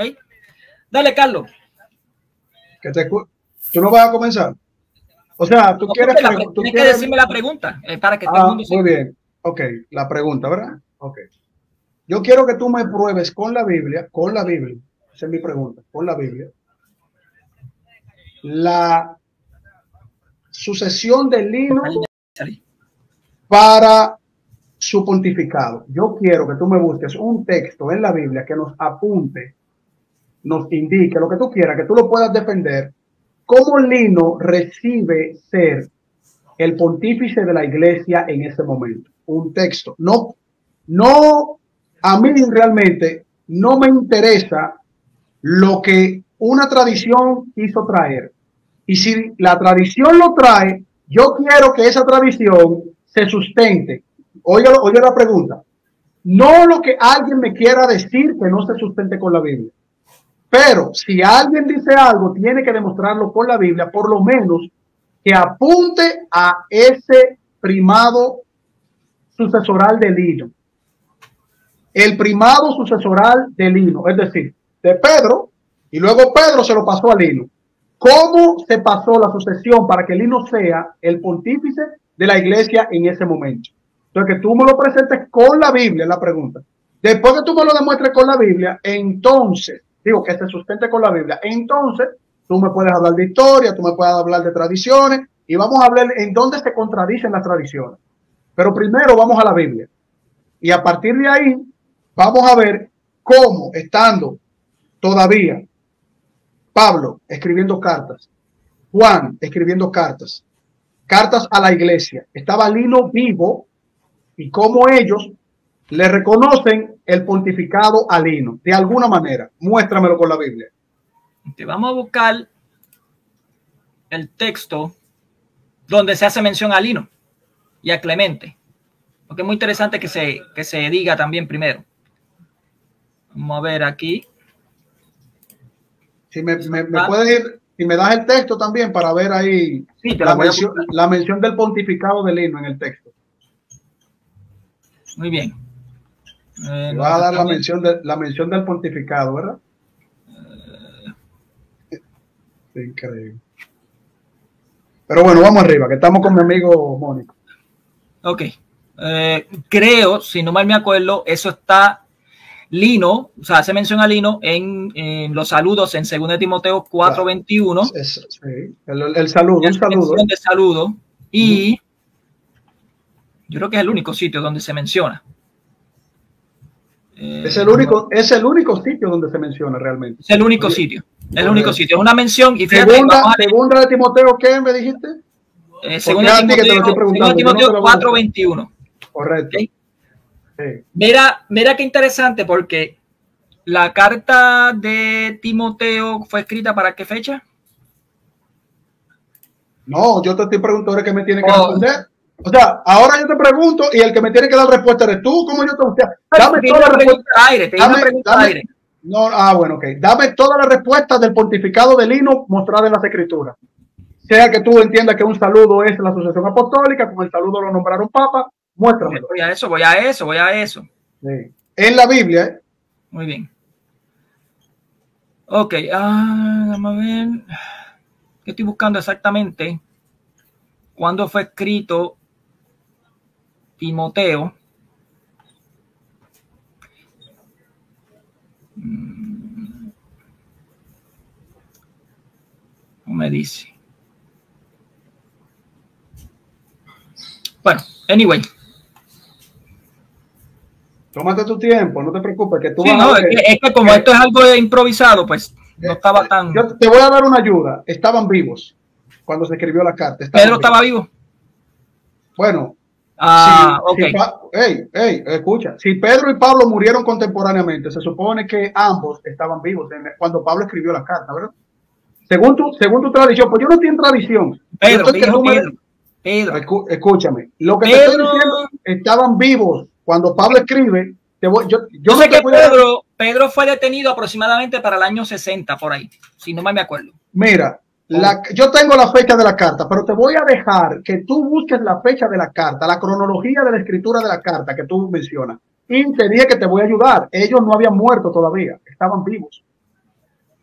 ¿Okay? Dale, Carlos. ¿Tú no vas a comenzar? O sea, tú quieres... Tienes que decirme la pregunta para que todo el mundo sepa. Muy bien. Ok, la pregunta, ¿verdad? Ok. Yo quiero que tú me pruebes con la Biblia, esa es mi pregunta, con la Biblia, la sucesión de Lino para su pontificado. Yo quiero que tú me busques un texto en la Biblia que nos apunte, nos indique lo que tú quieras, que tú lo puedas defender, cómo Lino recibe ser el pontífice de la iglesia en ese momento. Un texto. No, a mí realmente no me interesa lo que una tradición quiso traer. Y si la tradición lo trae, yo quiero que esa tradición se sustente. Oye la pregunta. No lo que alguien me quiera decir que no se sustente con la Biblia. Pero si alguien dice algo, tiene que demostrarlo con la Biblia, por lo menos que apunte a ese primado sucesoral de Lino. El primado sucesoral de Lino, es decir, de Pedro, y luego Pedro se lo pasó a Lino. ¿Cómo se pasó la sucesión para que Lino sea el pontífice de la iglesia en ese momento? Entonces, que tú me lo presentes con la Biblia, es la pregunta. Después que tú me lo demuestres con la Biblia, entonces, digo que se sustente con la Biblia, entonces tú me puedes hablar de historia, tú me puedes hablar de tradiciones, y vamos a hablar en dónde se contradicen las tradiciones. Pero primero vamos a la Biblia. Y a partir de ahí, vamos a ver cómo, estando todavía Pablo escribiendo cartas, Juan escribiendo cartas a la iglesia, estaba Lino vivo, y cómo ellos le reconocen el pontificado a Lino, de alguna manera. Muéstramelo con la Biblia. Te vamos a buscar el texto donde se hace mención a Lino y a Clemente, porque es muy interesante que se diga también primero. Vamos a ver aquí. Si me puedes ir, si me das el texto también para ver ahí sí, la mención del pontificado de Lino en el texto. Muy bien. Me vas a dar la mención del pontificado, ¿verdad? Increíble. Pero bueno, vamos arriba, que estamos con mi amigo Mónico. Ok. Creo, si no mal me acuerdo, eso está Lino, o sea, hace mención a Lino en los saludos en 2 Timoteo 4:21. Sí, el saludo, un saludo. De saludo. Y yo creo que es el único sitio donde se menciona. Es el único sitio donde se menciona realmente. Es el único sitio. Es el único sitio. Es una mención. Y fíjate, segunda de Timoteo, ¿qué me dijiste? Segunda de Timoteo 4:21. Correcto. ¿Okay? Sí. Mira qué interesante, porque la carta de Timoteo fue escrita ¿para qué fecha? No, yo te estoy preguntando, ¿eres que me tiene que responder? O sea, ahora yo te pregunto y el que me tiene que dar respuesta eres tú. ¿Cómo yo te gusta? Dame toda la respuesta. No, bueno, ok. Dame todas las respuestas del pontificado de Lino mostrada en las escrituras. Sea que tú entiendas que un saludo es la sucesión apostólica, con el saludo lo nombraron papa, muéstramelo. Voy a eso. Sí. En la Biblia, ¿eh? Muy bien. Ok, vamos a ver. ¿Qué estoy buscando exactamente? ¿Cuándo fue escrito Timoteo? ¿Cómo me dice? Bueno, anyway. Tómate tu tiempo, no te preocupes. Que tú sí, no, es que como esto es algo improvisado, pues no estaba tan... Yo te voy a dar una ayuda. Estaban vivos cuando se escribió la carta. Pedro estaba vivo. Bueno. Okay. Escucha. Si Pedro y Pablo murieron contemporáneamente, se supone que ambos estaban vivos cuando Pablo escribió la carta, ¿verdad? Según tu tradición, pues yo no tengo tradición. Pedro. Escúchame. Lo que te estoy diciendo, estaban vivos cuando Pablo escribe. Yo sé que Pedro fue detenido aproximadamente para el año 60, por ahí, si no mal me acuerdo. Mira, yo tengo la fecha de la carta, pero te voy a dejar que tú busques la fecha de la carta, la cronología de la escritura de la carta que tú mencionas. Y te dije que te voy a ayudar. Ellos no habían muerto todavía, estaban vivos.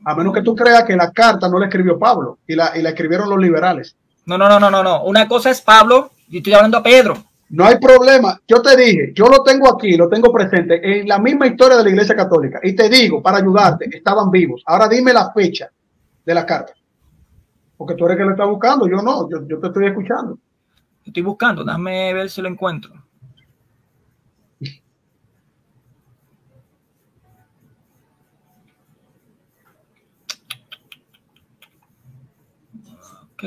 A menos que tú creas que la carta no la escribió Pablo y la escribieron los liberales. No. Una cosa es Pablo y estoy hablando a Pedro. No hay problema. Yo te dije, yo lo tengo aquí, lo tengo presente en la misma historia de la Iglesia Católica. Y te digo, para ayudarte, estaban vivos. Ahora dime la fecha de la carta. Porque tú eres que lo está buscando, yo no, yo te estoy escuchando. Estoy buscando, déjame ver si lo encuentro. Ok.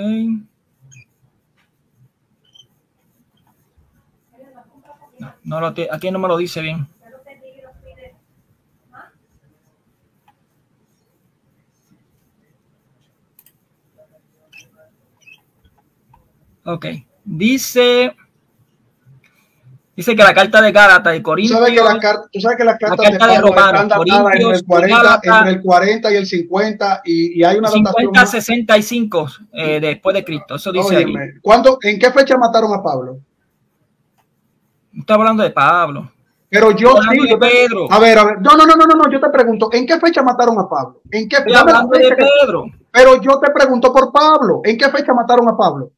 No, aquí no me lo dice bien. Ok. Dice que la carta de Gálatas y Corintios. Tú sabes que las cartas de Pablo están datadas entre el 40 y el 50 y hay una 50 65 después de Cristo. Eso dice ahí. ¿En qué fecha mataron a Pablo? No estoy hablando de Pablo. Pero yo sí. A ver. No, yo te pregunto, ¿en qué fecha mataron a Pablo? ¿En qué fecha? De Pedro. Pero yo te pregunto por Pablo, ¿en qué fecha mataron a Pablo?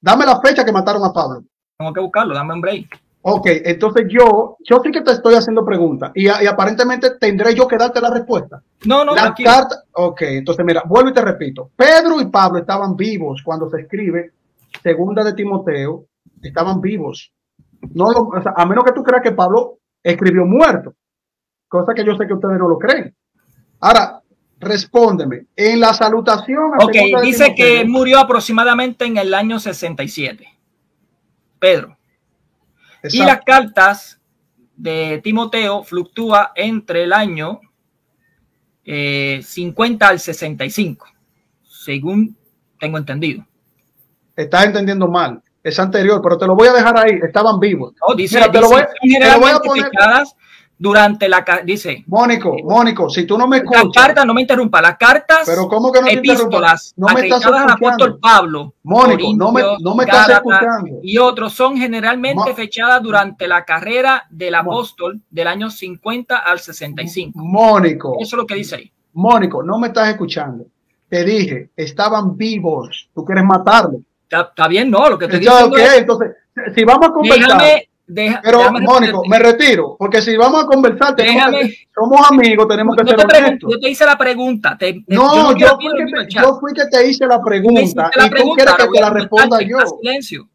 Dame la fecha que mataron a Pablo. Tengo que buscarlo, dame un break. Ok, entonces yo sí que te estoy haciendo preguntas y aparentemente tendré yo que darte la respuesta. No, la carta. Ok, entonces mira, vuelvo y te repito. Pedro y Pablo estaban vivos cuando se escribe Segunda de Timoteo, estaban vivos. O sea, a menos que tú creas que Pablo escribió muerto, cosa que yo sé que ustedes no lo creen. Ahora, respóndeme, en la salutación. Ok, dice que murió aproximadamente en el año 67. Pedro. Exacto. Y las cartas de Timoteo fluctúa entre el año 50 al 65, según tengo entendido. Estás entendiendo mal. Es anterior, pero te lo voy a dejar ahí. Estaban vivos. No, dice, mira, te lo voy a poner durante la dice Mónico, si tú no me escuchas. Las cartas, no me interrumpa, las cartas, pero ¿cómo que no epístolas, no me estás escuchando? Al apóstol Pablo, Mónico, no me estás escuchando. Y otros son generalmente fechadas durante la carrera del apóstol del año 50 al 65. Mónico. Eso es lo que dice ahí. Mónico, no me estás escuchando. Te dije, estaban vivos. Tú quieres matarlo. Está bien, no, lo que te digo. Entonces, si vamos a conversar. Pero, Mónico, me retiro, porque si vamos a conversar, somos amigos, tenemos que ser honestos. Yo te hice la pregunta. Yo fui que te hice la pregunta y tú quieres que te la responda yo. Silencio.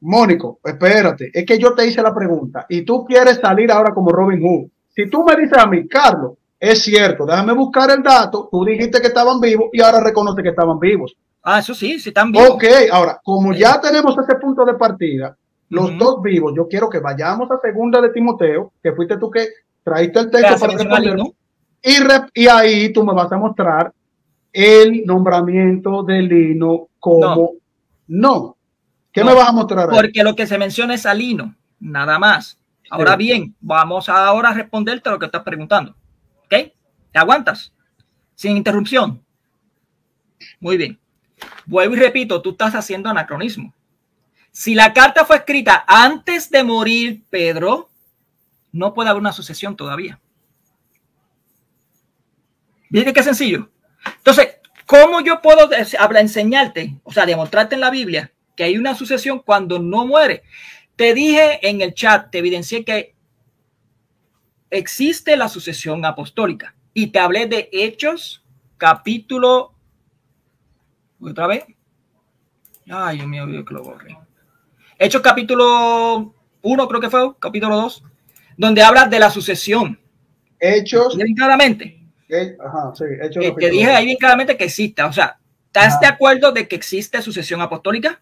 Mónico, espérate. Es que yo te hice la pregunta y tú quieres salir ahora como Robin Hood. Si tú me dices a mí, Carlos, es cierto, déjame buscar el dato, tú dijiste que estaban vivos y ahora reconoce que estaban vivos. Eso sí están vivos. Ok, ahora, como ya tenemos ese punto de partida, los dos vivos, yo quiero que vayamos a Segunda de Timoteo, que fuiste tú que traíste el texto para responder, ¿no? Y ahí tú me vas a mostrar el nombramiento de Lino como no. ¿Qué me vas a mostrar ahí? Porque lo que se menciona es a Lino, nada más. Ahora bien, vamos ahora a responderte lo que estás preguntando. ¿Ok? ¿Te aguantas? Sin interrupción. Muy bien. Vuelvo y repito, tú estás haciendo anacronismo. Si la carta fue escrita antes de morir Pedro, no puede haber una sucesión todavía. ¿Viste qué sencillo? Entonces, ¿cómo yo puedo enseñarte, o sea, demostrarte en la Biblia que hay una sucesión cuando no muere? Te dije en el chat, te evidencié que existe la sucesión apostólica y te hablé de Hechos, capítulo... ¿Otra vez? Ay, Dios mío, que lo borré. Hechos capítulo 1, creo que fue, capítulo 2, donde habla de la sucesión. Hechos. Bien claramente. Ajá, sí, Hechos. Te dije ahí bien claramente que existe. O sea, ¿estás de acuerdo de que existe sucesión apostólica?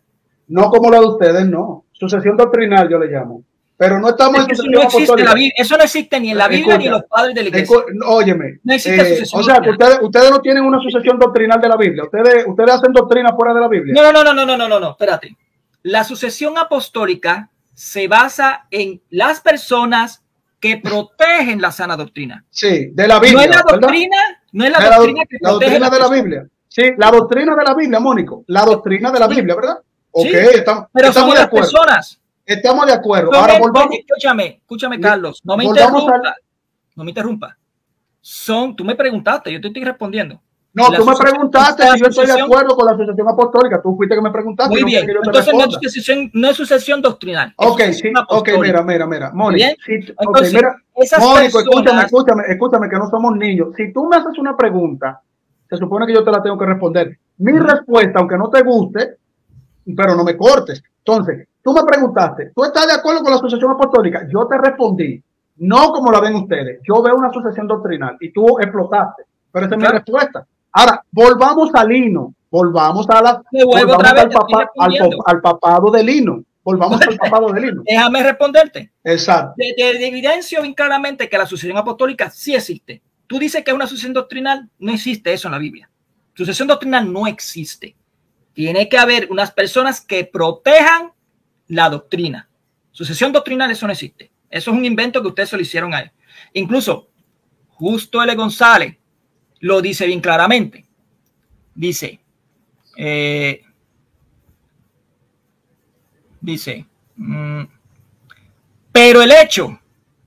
No como la de ustedes, no. Sucesión doctrinal yo le llamo. Pero no estamos en sucesión apostólica. Eso no existe ni en la Biblia ni en los padres de la iglesia. Óyeme. No existe sucesión. O sea, que ustedes no tienen una sucesión doctrinal de la Biblia. Ustedes hacen doctrina fuera de la Biblia. No. Espérate. La sucesión apostólica se basa en las personas que protegen la sana doctrina. Sí, de la Biblia. No es la doctrina, no es la doctrina que protege la doctrina de la Biblia. Sí, la doctrina de la Biblia, Mónico. La doctrina de la Biblia, ¿verdad? Sí, pero son las personas. Estamos de acuerdo. Ahora volvamos. Escúchame, Carlos. No me interrumpa. tú me preguntaste, yo te estoy respondiendo. No, tú me preguntaste si yo estoy de acuerdo con la sucesión apostólica. Tú fuiste que me preguntaste. Muy bien. Entonces no es sucesión doctrinal. Ok, sí. Ok, mira. Mónico, entonces, mira, Mónico, escúchame, que no somos niños. Si tú me haces una pregunta, se supone que yo te la tengo que responder. Mi respuesta, aunque no te guste, pero no me cortes. Entonces, tú me preguntaste, ¿tú estás de acuerdo con la sucesión apostólica? Yo te respondí, no como la ven ustedes. Yo veo una sucesión doctrinal y tú explotaste. Pero esa es mi respuesta. Ahora, volvamos a Lino, volvamos al papado de Lino. Volvamos al papado de Lino. Déjame responderte. Exacto. Te evidencio bien claramente que la sucesión apostólica sí existe. Tú dices que es una sucesión doctrinal, no existe eso en la Biblia. Sucesión doctrinal no existe. Tiene que haber unas personas que protejan la doctrina. Sucesión doctrinal, eso no existe. Eso es un invento que ustedes se lo hicieron a él. Incluso, Justo L. González lo dice bien claramente. Dice, pero el hecho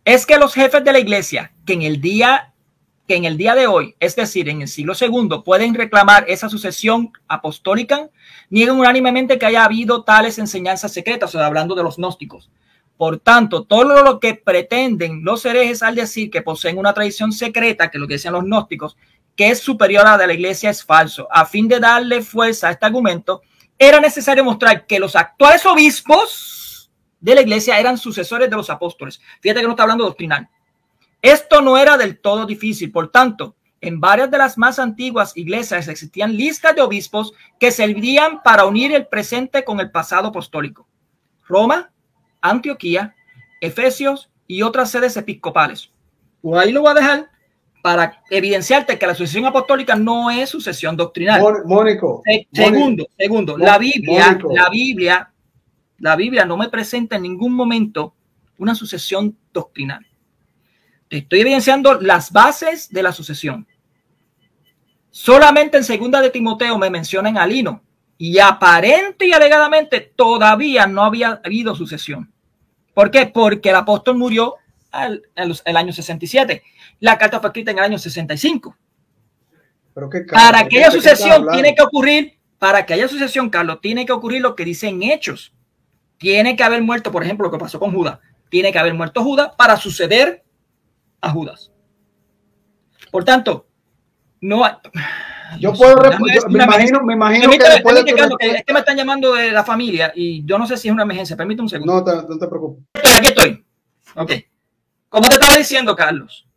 es que los jefes de la iglesia que en el día de hoy, es decir, en el siglo II, pueden reclamar esa sucesión apostólica, niegan unánimemente que haya habido tales enseñanzas secretas, o sea, hablando de los gnósticos. Por tanto, todo lo que pretenden los herejes al decir que poseen una tradición secreta, que es lo que decían los gnósticos, que es superior a la de la iglesia, es falso. A fin de darle fuerza a este argumento, era necesario mostrar que los actuales obispos de la iglesia eran sucesores de los apóstoles. Fíjate que no está hablando doctrinal. Esto no era del todo difícil. Por tanto, en varias de las más antiguas iglesias existían listas de obispos que servirían para unir el presente con el pasado apostólico. Roma, Antioquía, Efesios y otras sedes episcopales. Pues ahí lo voy a dejar para evidenciarte que la sucesión apostólica no es sucesión doctrinal. Mónico. Segundo, la Biblia no me presenta en ningún momento una sucesión doctrinal. Te estoy evidenciando las bases de la sucesión. Solamente en 2 de Timoteo me mencionan a Lino y aparente y alegadamente todavía no había habido sucesión. ¿Por qué? Porque el apóstol murió el año 67. La carta fue escrita en el año 65. Para que haya sucesión tiene que ocurrir, para que haya sucesión, Carlos, tiene que ocurrir lo que dicen Hechos. Tiene que haber muerto, por ejemplo, lo que pasó con Judas. Tiene que haber muerto Judas para suceder a Judas. Por tanto, no hay... Yo puedo responder. Me imagino que después de es que me están llamando de la familia y yo no sé si es una emergencia. Permíteme un segundo. No te preocupes. Aquí estoy. Ok. Como te estaba diciendo, Carlos,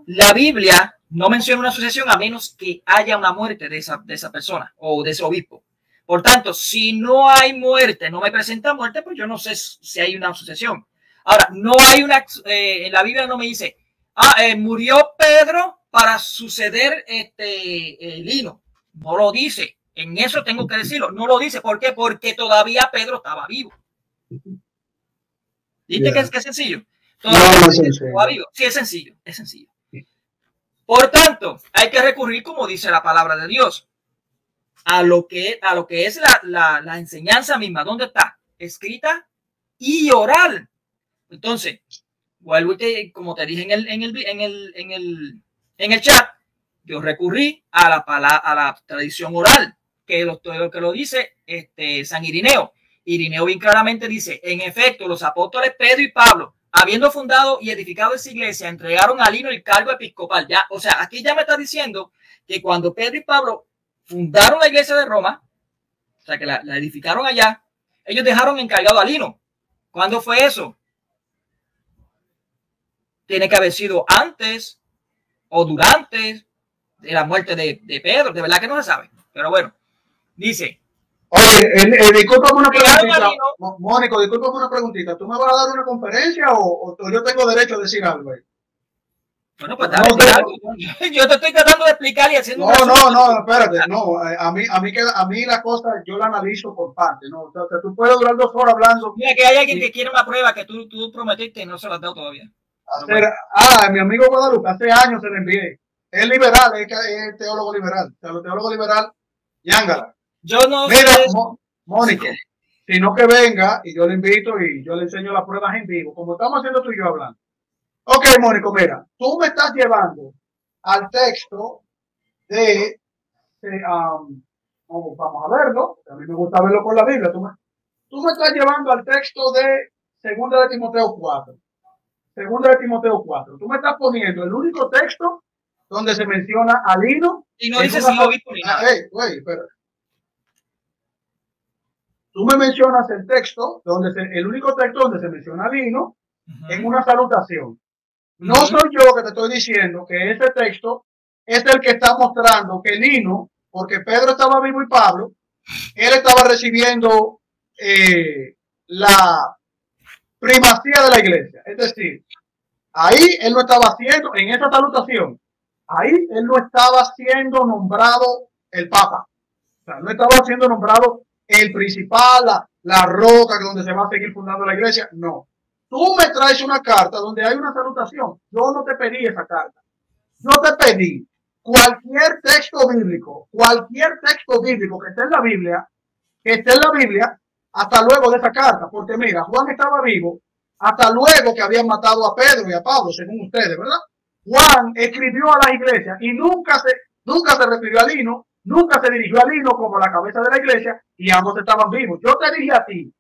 la Biblia no menciona una sucesión a menos que haya una muerte de esa persona o de ese obispo. Por tanto, si no hay muerte, no me presenta muerte, pues yo no sé si hay una sucesión. Ahora, no hay en la Biblia no me dice, murió Pedro para suceder Lino. No lo dice. En eso tengo que decirlo. No lo dice. ¿Por qué? Porque todavía Pedro estaba vivo. ¿Viste que es sencillo? Todavía no es sencillo. Estaba vivo. Sí, es sencillo. Es sencillo. Por tanto, hay que recurrir, como dice la palabra de Dios, a lo que es la enseñanza misma. ¿Dónde está? Escrita y oral. Entonces, vuelvo como te dije en el chat, yo recurrí a la tradición oral, que lo que lo dice San Irineo. Irineo bien claramente dice, en efecto, los apóstoles Pedro y Pablo, habiendo fundado y edificado esa iglesia, entregaron a Lino el cargo episcopal. Ya, o sea, aquí ya me está diciendo que cuando Pedro y Pablo fundaron la iglesia de Roma, o sea, que la edificaron allá, ellos dejaron encargado a Lino. ¿Cuándo fue eso? Tiene que haber sido antes o durante de la muerte de Pedro. De verdad que no se sabe. Pero bueno, dice. Oye, discúlpame una preguntita. Mónico, discúlpame una preguntita. ¿Tú me vas a dar una conferencia o yo tengo derecho a decir algo? Bueno, pues dale, yo te estoy tratando de explicar y haciendo. No, espérate. No, a mí la cosa yo la analizo por parte. No, o sea, tú puedes durar 2 horas hablando. Mira que hay alguien que quiere una prueba que tú prometiste y no se la has dado todavía. Mi amigo Guadalupe, hace años se le envié. Es liberal, es teólogo liberal. O sea, los teólogos liberal, Yángala. Yo no Mira, Mónico, sino que venga y yo le invito y yo le enseño las pruebas en vivo, como estamos haciendo tú y yo hablando. Ok, Mónico, mira, tú me estás llevando al texto de vamos a verlo. A mí me gusta verlo con la Biblia. Tú me estás llevando al texto de 2 de Timoteo 4. 2 de Timoteo 4. Tú me estás poniendo el único texto donde se menciona a Lino. Y no dice si lo vi ni nada. Espera. Tú me mencionas el texto, el único texto donde se menciona a Lino en una salutación. No soy yo que te estoy diciendo que ese texto es el que está mostrando que Lino, porque Pedro estaba vivo y Pablo, él estaba recibiendo la primacía de la iglesia. Es decir, ahí él no estaba haciendo, en esa salutación, ahí él no estaba siendo nombrado el Papa. O sea, no estaba siendo nombrado el principal, la roca donde se va a seguir fundando la iglesia. No. Tú me traes una carta donde hay una salutación. Yo no te pedí esa carta. Yo te pedí cualquier texto bíblico que esté en la Biblia, hasta luego de esa carta. Porque mira, Juan estaba vivo hasta luego que habían matado a Pedro y a Pablo, según ustedes, ¿verdad? Juan escribió a las iglesias y nunca se refirió a Lino, nunca se dirigió a Lino como la cabeza de la iglesia, y ambos estaban vivos. Yo te dije a ti,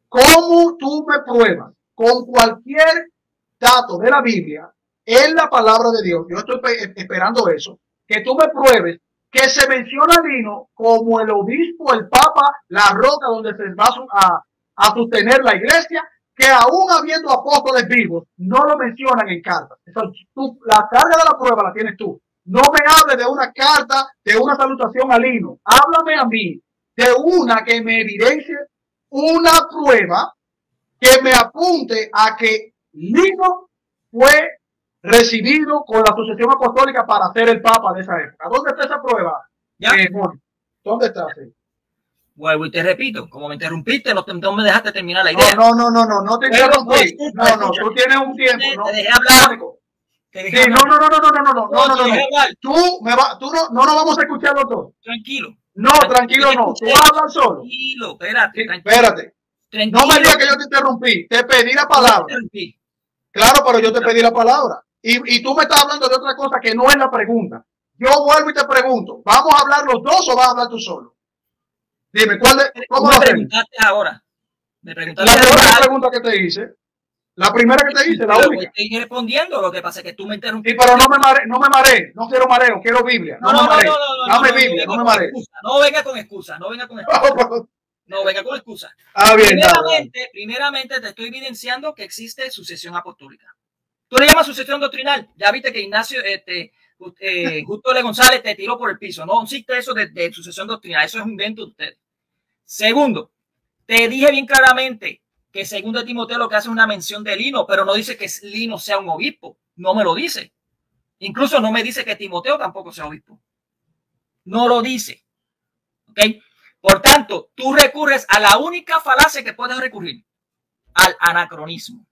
¿cómo tú me pruebas con cualquier dato de la Biblia en la palabra de Dios? Yo estoy esperando eso, que tú me pruebes que se menciona a Lino como el obispo, el papa, la roca donde se va a sostener la iglesia, que aún habiendo apóstoles vivos, no lo mencionan en cartas. La carga de la prueba la tienes tú. No me hables de una carta, de una salutación a Lino. Háblame a mí de una que me evidencie una prueba que me apunte a que Lino fue recibido con la sucesión apostólica para ser el papa de esa época. ¿Dónde está esa prueba? ¿Dónde está? Sí. Vuelvo y te repito, como me interrumpiste, no me dejaste terminar la idea. No te interrumpí. No, tú tienes un tiempo. Te dejé hablar. No. Tú no nos vamos a escuchar los dos. Tranquilo. No, tranquilo no. Tú vas a hablar solo. Tranquilo, espérate. Espérate. No me digas que yo te interrumpí. Te pedí la palabra. Claro, pero yo te pedí la palabra. Y tú me estás hablando de otra cosa que no es la pregunta. Yo vuelvo y te pregunto, ¿vamos a hablar los dos o vas a hablar tú solo? Dime, ¿cómo me preguntaste ahora? La primera pregunta que te hice. La primera que te hice, la única. Estoy respondiendo, lo que pasa es que tú me interrumpiste. Sí, pero no me mareé, no quiero mareo, quiero Biblia. No me mareé. Dame Biblia, no me mareé. No venga con excusa, no venga con excusa. Primeramente te estoy evidenciando que existe sucesión apostólica. Tú le llamas sucesión doctrinal. Ya viste que Ignacio, Justo L. González te tiró por el piso. No existe eso de sucesión doctrinal. Eso es un invento de ustedes. Segundo, te dije bien claramente que 2 de Timoteo lo que hace es una mención de Lino, pero no dice que Lino sea un obispo. No me lo dice. Incluso no me dice que Timoteo tampoco sea obispo. No lo dice. ¿Ok? Por tanto, tú recurres a la única falacia que puedes recurrir, al anacronismo.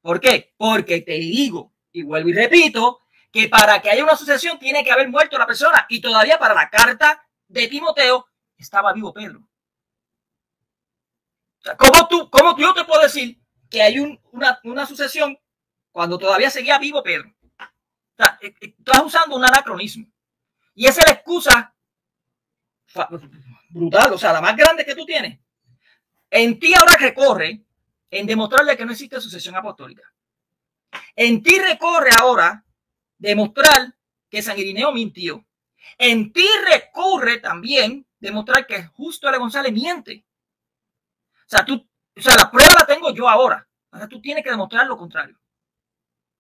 ¿Por qué? Porque te digo, y vuelvo y repito, que para que haya una sucesión tiene que haber muerto la persona, y todavía para la carta de Timoteo estaba vivo Pedro. O sea, ¿cómo yo te puedo decir que hay una sucesión cuando todavía seguía vivo Pedro? O sea, estás usando un anacronismo. Y esa es la excusa brutal, o sea, la más grande que tú tienes. En ti ahora recorre en demostrarle que no existe sucesión apostólica. En ti recorre ahora demostrar que San Irineo mintió. En ti recurre también demostrar que Justo L. González miente. O sea, la prueba la tengo yo ahora. Ahora tú tienes que demostrar lo contrario.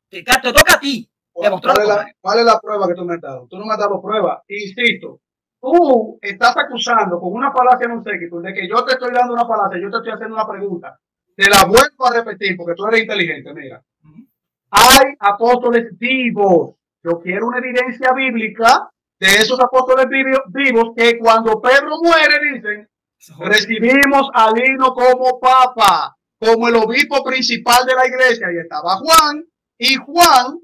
Te toca a ti demostrar lo contrario. ¿Cuál es la prueba que tú me has dado? Tú no me has dado prueba. Insisto, tú estás acusando con una falacia en un séquito de que yo te estoy dando una falacia, yo te estoy haciendo una pregunta. Te la vuelvo a repetir porque tú eres inteligente, mira. Hay apóstoles vivos. Yo quiero una evidencia bíblica de esos apóstoles vivos que cuando Pedro muere dicen, recibimos a Lino como papa, como el obispo principal de la iglesia. Y estaba Juan, y Juan,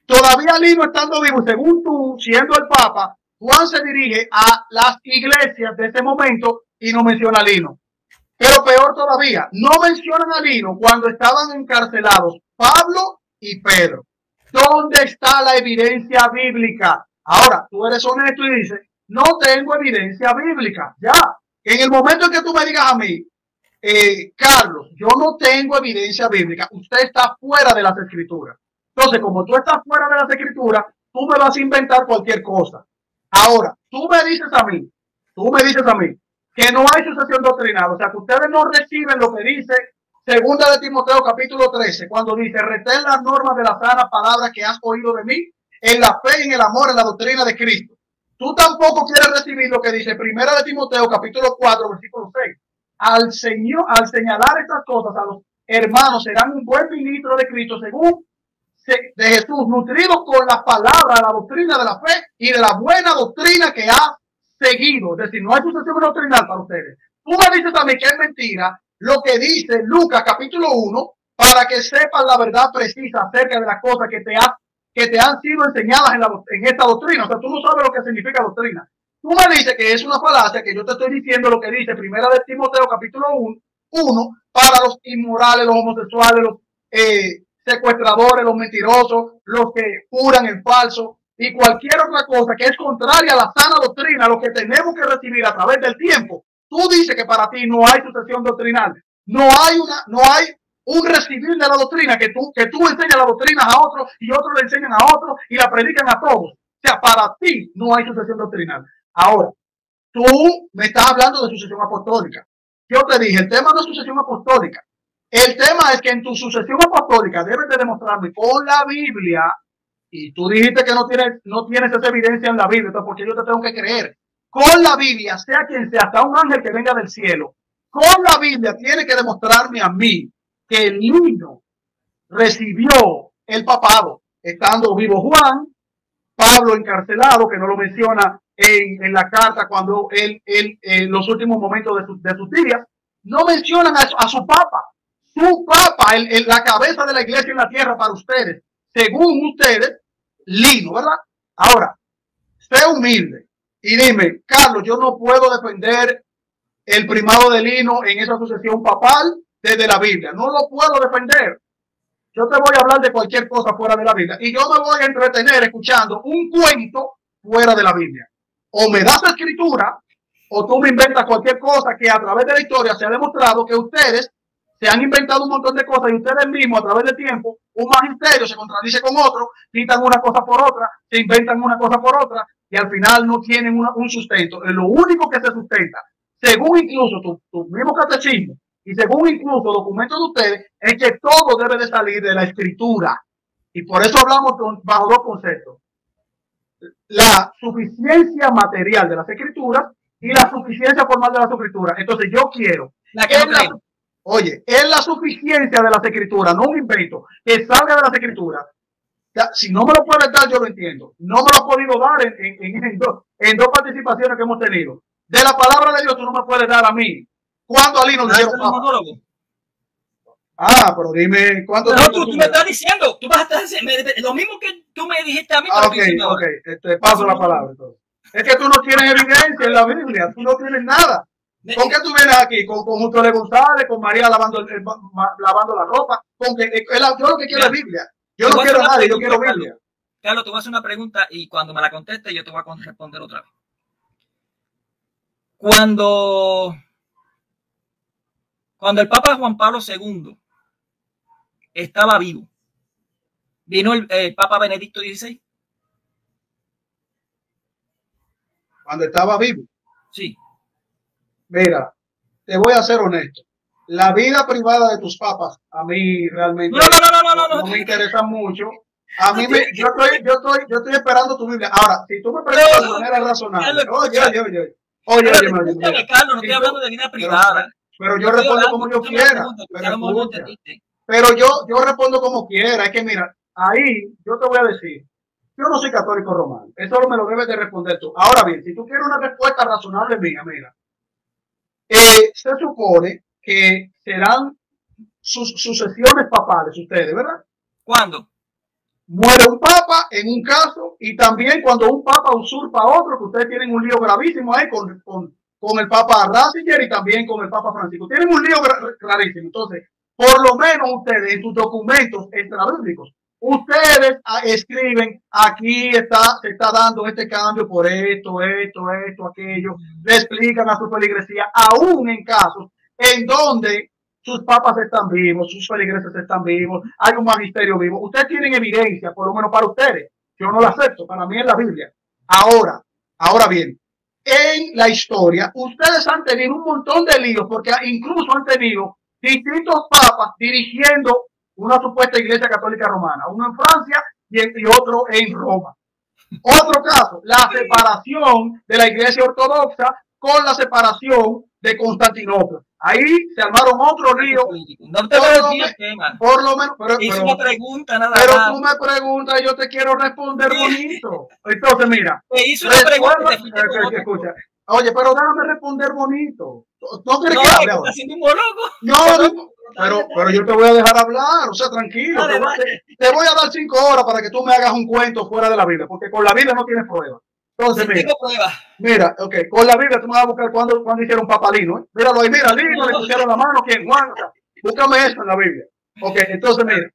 todavía Lino estando vivo, según tú, siendo el papa, Juan se dirige a las iglesias de ese momento y no menciona a Lino. Pero peor todavía, no mencionan a Lino cuando estaban encarcelados Pablo y Pedro. ¿Dónde está la evidencia bíblica? Ahora, tú eres honesto y dices, no tengo evidencia bíblica. Ya, en el momento en que tú me digas a mí, Carlos, yo no tengo evidencia bíblica, usted está fuera de las escrituras. Entonces, como tú estás fuera de las escrituras, tú me vas a inventar cualquier cosa. Ahora, tú me dices a mí que no hay sucesión doctrinal, o sea, que ustedes no reciben lo que dice Segunda de Timoteo capítulo 13, cuando dice, retén las normas de la sana palabra que has oído de mí, en la fe, en el amor, en la doctrina de Cristo. Tú tampoco quieres recibir lo que dice Primera de Timoteo capítulo 4, versículo 6. Al señalar estas cosas a los hermanos, serán un buen ministro de Cristo según de Jesús, nutridos con la palabra, la doctrina de la fe y de la buena doctrina que ha seguido. Es decir, no hay sucesión doctrinal para ustedes. Tú me dices también que es mentira lo que dice Lucas capítulo 1 para que sepas la verdad precisa acerca de las cosas que te han sido enseñadas en esta doctrina. O sea, tú no sabes lo que significa doctrina. Tú me dices que es una falacia, que yo te estoy diciendo lo que dice Primera de Timoteo capítulo 1 para los inmorales, los homosexuales, los secuestradores, los mentirosos, los que juran en falso y cualquier otra cosa que es contraria a la sana doctrina, lo que tenemos que recibir a través del tiempo. Tú dices que para ti no hay sucesión doctrinal, no hay un recibir de la doctrina, que tú enseñas la doctrina a otros y otros le enseñan a otros y la predican a todos. O sea, para ti no hay sucesión doctrinal. Ahora, tú me estás hablando de sucesión apostólica. Yo te dije, el tema no es sucesión apostólica. El tema es que en tu sucesión apostólica debes de demostrarme con la Biblia, y tú dijiste que no tienes esa evidencia en la Biblia, entonces porque yo te tengo que creer. Con la Biblia, sea quien sea, hasta un ángel que venga del cielo, con la Biblia tiene que demostrarme a mí que el niño recibió el papado, estando vivo Juan, Pablo encarcelado, que no lo menciona en la carta cuando él en los últimos momentos de sus días, no mencionan a su papa. Su papa, la cabeza de la iglesia en la tierra para ustedes, según ustedes, Lino, ¿verdad? Ahora, sé humilde y dime, Carlos, yo no puedo defender el primado de Lino en esa sucesión papal desde la Biblia. No lo puedo defender. Yo te voy a hablar de cualquier cosa fuera de la Biblia y yo me voy a entretener escuchando un cuento fuera de la Biblia. O me das la escritura o tú me inventas cualquier cosa que a través de la historia se ha demostrado que ustedes se han inventado un montón de cosas y ustedes mismos a través del tiempo, un magisterio se contradice con otro, quitan una cosa por otra, se inventan una cosa por otra y al final no tienen un sustento. Lo único que se sustenta, según incluso tu mismo catecismo y según incluso documentos de ustedes, es que todo debe de salir de la escritura. Y por eso hablamos bajo dos conceptos. La suficiencia material de las escrituras y la suficiencia formal de las escrituras. Entonces yo quiero es la suficiencia de las escrituras, no un invento, que salga de las escrituras. Si no me lo puedes dar, yo lo entiendo. No me lo has podido dar en dos participaciones que hemos tenido. De la palabra de Dios tú no me puedes dar a mí. ¿Cuándo a Lino le dieron monólogo? Pero dime, ¿cuánto tú me estás diciendo? Tú vas a estar lo mismo que tú me dijiste a mí. Ok, te paso la palabra entonces. Es que tú no tienes evidencia en la Biblia, tú no tienes nada. ¿Con qué tú vienes aquí? ¿Con Justo González? ¿Con María lavando la ropa? Yo lo que quiero es Biblia. Yo no quiero nada, yo quiero Biblia. Carlos, te voy a hacer una pregunta y cuando me la conteste yo te voy a responder otra vez. Cuando el Papa Juan Pablo II estaba vivo, vino el Papa Benedicto XVI. Cuando estaba vivo. Sí. Mira, te voy a ser honesto. La vida privada de tus papas a mí realmente no me interesa mucho. A mí yo estoy esperando tu Biblia. Ahora, si tú me preguntas de manera razonable, oye, Carlos, no estoy hablando de vida privada. Pero yo respondo como yo quiera. Pero yo respondo como quiera. Es que mira, ahí yo te voy a decir, yo no soy católico romano. Eso me lo debes de responder tú. Ahora bien, si tú quieres una respuesta razonable mía, mira, se supone que serán sus sucesiones papales ustedes, ¿verdad? ¿Cuándo? Muere un papa en un caso y también cuando un papa usurpa a otro, que ustedes tienen un lío gravísimo ahí con el papa Ratzinger y también con el papa Francisco. Tienen un lío clarísimo. Entonces, por lo menos ustedes en sus documentos extrabíblicos, Ustedes escriben, aquí se está dando este cambio por esto, aquello. Le explican a su feligresía, aún en casos en donde sus papas están vivos, sus feligreses están vivos, hay un magisterio vivo. Ustedes tienen evidencia, por lo menos para ustedes. Yo no la acepto, para mí es la Biblia. Ahora bien, en la historia, ustedes han tenido un montón de líos, porque incluso han tenido distintos papas dirigiendo una supuesta iglesia católica romana, uno en Francia y otro en Roma. Otro caso, la separación de la iglesia ortodoxa con la separación de Constantinopla. Ahí se armaron otro lío. No te lo decía el tema. Por lo menos, hice una pregunta nada pero más. Tú me preguntas y yo te quiero responder bonito. Entonces, mira. Te hice una pregunta. Escucha. Oye, pero déjame responder bonito. ¿No quieres que hable ahora? Haciendo un monólogo. No, pero yo te voy a dejar hablar, o sea, tranquilo. Te voy a dar 5 horas para que tú me hagas un cuento fuera de la Biblia, porque con la Biblia no tienes pruebas. Entonces, mira, ok, con la Biblia tú me vas a buscar cuando hicieron Papa Lino, ¿eh? Míralo ahí, mira, Lino, le pusieron la mano, ¿quién? Juan, o sea, búscame eso en la Biblia. Ok, entonces, mira,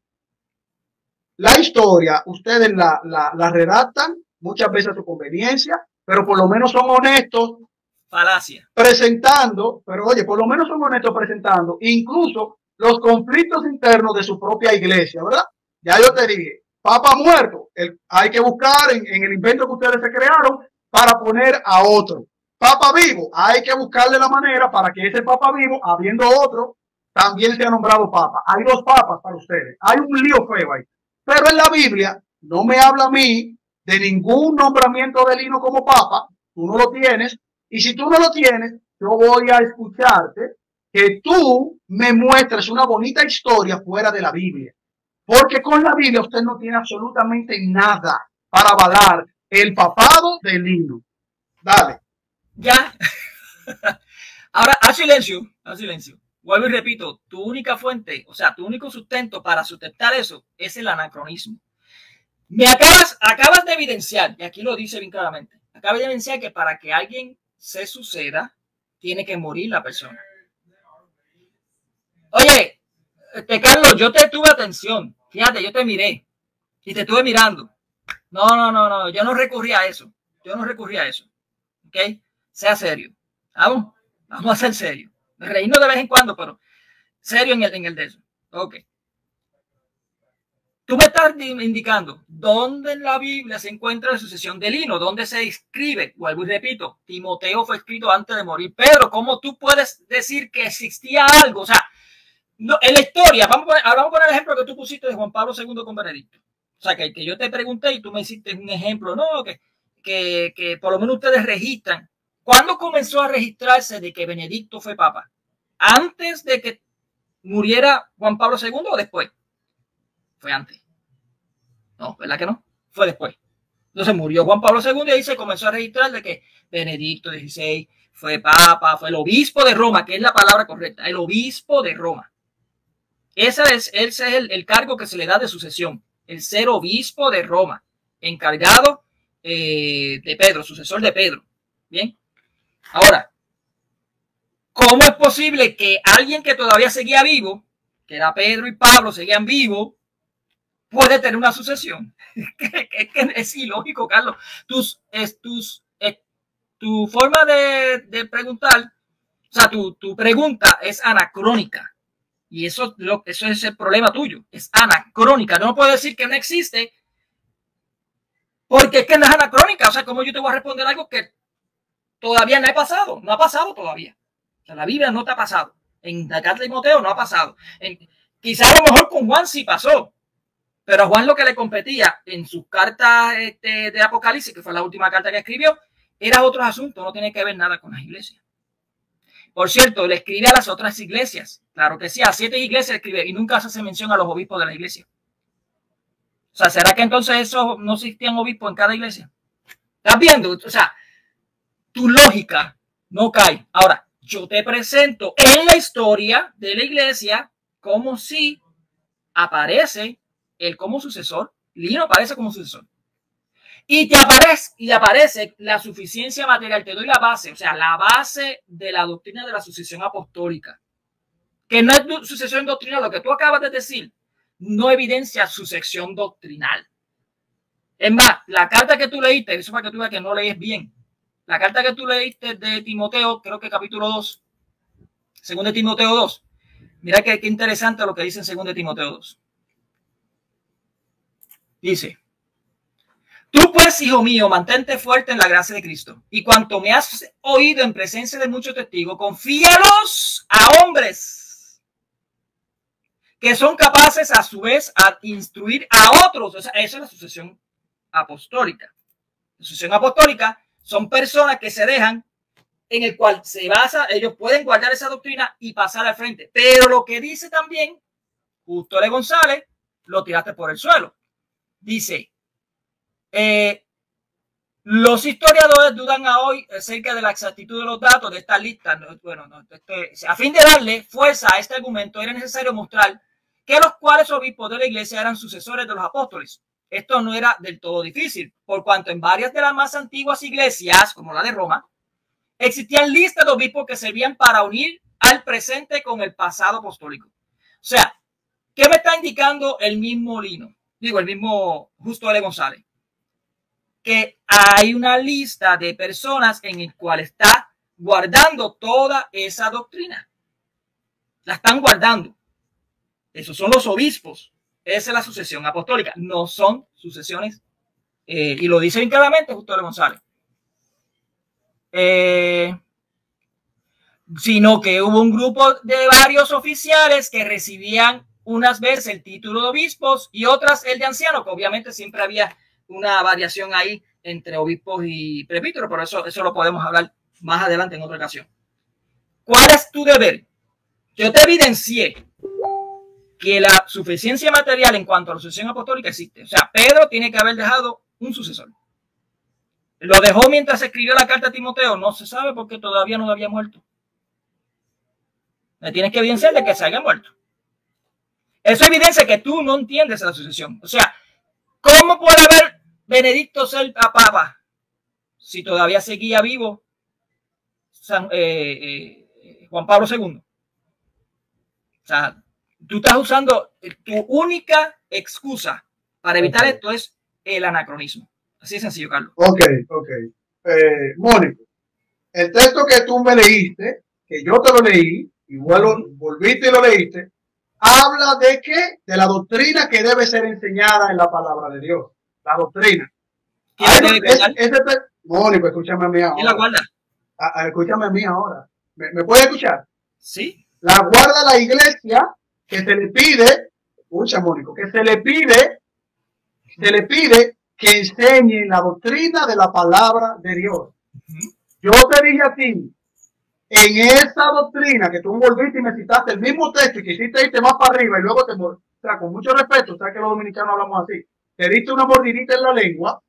la historia, ustedes la redactan muchas veces a su conveniencia, pero por lo menos son honestos. Falacia. Presentando, pero oye, por lo menos son honestos presentando incluso los conflictos internos de su propia iglesia, ¿verdad? Ya yo te dije, Papa muerto, hay que buscar en el invento que ustedes se crearon para poner a otro. Papa vivo, hay que buscarle la manera para que ese Papa vivo, habiendo otro, también sea nombrado Papa. Hay 2 papas para ustedes, hay un lío feo ahí. Pero en la Biblia no me habla a mí de ningún nombramiento de Lino como Papa, tú no lo tienes, y si tú no lo tienes, yo voy a escucharte que tú me muestres una bonita historia fuera de la Biblia. Porque con la Biblia usted no tiene absolutamente nada para avalar el papado de Lino. Dale. Ya. Ahora, haz silencio. Vuelvo y repito, tu única fuente, o sea, tu único sustento para sustentar eso es el anacronismo. Me acabas de evidenciar, y aquí lo dice bien claramente, acabas de evidenciar que para que alguien se suceda, tiene que morir la persona. Oye, Carlos, yo te tuve atención. Fíjate, yo te miré y te estuve mirando. No, yo no recurrí a eso. ¿Ok? Sea serio. Vamos a ser serio. Reírnos de vez en cuando, pero serio en el de eso. Ok. Tú me estás indicando dónde en la Biblia se encuentra la sucesión de Lino, dónde se escribe. Vuelvo y repito, Timoteo fue escrito antes de morir. Pedro, ¿cómo tú puedes decir que existía algo? O sea, no, en la historia, vamos a poner el ejemplo que tú pusiste de Juan Pablo II con Benedicto. O sea, que yo te pregunté y tú me hiciste un ejemplo, no, que por lo menos ustedes registran. ¿Cuándo comenzó a registrarse de que Benedicto fue papa? ¿Antes de que muriera Juan Pablo II o después? Fue antes. No, ¿verdad que no? Fue después. Entonces murió Juan Pablo II y ahí se comenzó a registrar de que Benedicto XVI fue papa, fue el obispo de Roma, que es la palabra correcta, el obispo de Roma. Ese es el cargo que se le da de sucesión, el ser obispo de Roma, encargado de Pedro, sucesor de Pedro. Bien. Ahora, ¿cómo es posible que alguien que todavía seguía vivo, que era Pedro y Pablo, seguían vivos, puede tener una sucesión? Es ilógico, Carlos. Tu forma de preguntar, o sea, tu pregunta es anacrónica. Y eso es el problema tuyo. Es anacrónica. No puedo decir que no existe, porque es que no es anacrónica. O sea, ¿cómo yo te voy a responder algo que todavía no ha pasado? No ha pasado todavía. O sea, la Biblia no te ha pasado. En la carta de Timoteo no ha pasado. Quizás a lo mejor con Juan sí pasó. Pero a Juan lo que le competía en sus cartas de Apocalipsis, que fue la última carta que escribió, era otros asuntos, no tiene que ver nada con las iglesias. Por cierto, le escribe a las otras iglesias. Claro que sí, a 7 iglesias escribe y nunca se hace mención a los obispos de la iglesia. O sea, ¿será que entonces eso no existían obispos en cada iglesia? ¿Estás viendo? O sea, tu lógica no cae. Ahora, yo te presento en la historia de la iglesia como si aparece él como sucesor, Lino aparece como sucesor. Y aparece la suficiencia material. Te doy la base, o sea, la base de la doctrina de la sucesión apostólica. Que no es sucesión doctrinal, lo que tú acabas de decir, no evidencia su sección doctrinal. Es más, la carta que tú leíste, eso para que tú veas que no lees bien. La carta que tú leíste de Timoteo, creo que capítulo 2, 2 Timoteo 2. Mira qué interesante lo que dice en 2 Timoteo 2. Dice: tú pues, hijo mío, mantente fuerte en la gracia de Cristo, y cuanto me has oído en presencia de muchos testigos, confíalos a hombres que son capaces a su vez a instruir a otros. O sea, eso es la sucesión apostólica. La sucesión apostólica son personas que se dejan, en el cual se basa, ellos pueden guardar esa doctrina y pasar al frente. Pero lo que dice también Justo L. González, lo tiraste por el suelo. Dice: los historiadores dudan a hoy acerca de la exactitud de los datos de esta lista. Bueno, a fin de darle fuerza a este argumento, era necesario mostrar que los cuales obispos de la iglesia eran sucesores de los apóstoles. Esto no era del todo difícil, por cuanto en varias de las más antiguas iglesias, como la de Roma, existían listas de obispos que servían para unir al presente con el pasado apostólico. O sea, ¿qué me está indicando el mismo Lino? Digo, el mismo Justo L. González. Que hay una lista de personas en el cual está guardando toda esa doctrina. La están guardando. Esos son los obispos. Esa es la sucesión apostólica. No son sucesiones. Y lo dice bien claramente Justo L. González. Sino que hubo un grupo de varios oficiales que recibían unas veces el título de obispos y otras el de anciano, que obviamente siempre había una variación ahí entre obispos y presbíteros, pero eso lo podemos hablar más adelante en otra ocasión. ¿Cuál es tu deber? Yo te evidencié que la suficiencia material en cuanto a la sucesión apostólica existe. O sea, Pedro tiene que haber dejado un sucesor. Lo dejó mientras escribió la carta a Timoteo. No se sabe porque todavía no había muerto. Me tienes que evidenciar de que se haya muerto. Eso evidencia que tú no entiendes la sucesión. O sea, ¿cómo puede haber Benedicto ser a papa si todavía seguía vivo Juan Pablo II? O sea, tú estás usando tu única excusa para evitar esto es el anacronismo. Así de sencillo, Carlos. Ok. Mónico, el texto que tú me leíste, que yo te lo leí, igual volviste y lo leíste, habla de qué? De la doctrina que debe ser enseñada en la palabra de Dios. La doctrina. Mónico, escúchame a mí ahora. ¿Quién la guarda? Escúchame a mí ahora. ¿Me puedes escuchar? Sí. La guarda la iglesia, que se le pide, escucha, Mónico, que se le pide que enseñe la doctrina de la palabra de Dios. Yo te dije a ti, en esa doctrina que tú volviste y me citaste el mismo texto y quisiste irte más para arriba y luego o sea, con mucho respeto, sabes que los dominicanos hablamos así, te diste una mordidita en la lengua,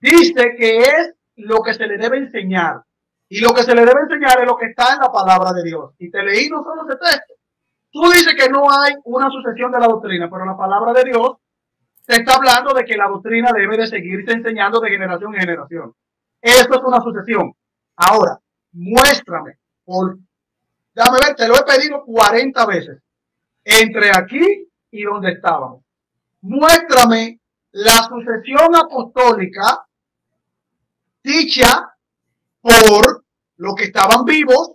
dice que es lo que se le debe enseñar. Y lo que se le debe enseñar es lo que está en la palabra de Dios. Y te leí no solo ese texto. Tú dices que no hay una sucesión de la doctrina, pero la palabra de Dios te está hablando de que la doctrina debe de seguirse enseñando de generación en generación. Esto es una sucesión. Ahora, muéstrame. Déjame ver, te lo he pedido 40 veces. Entre aquí y donde estábamos. Muéstrame la sucesión apostólica dicha por los que estaban vivos,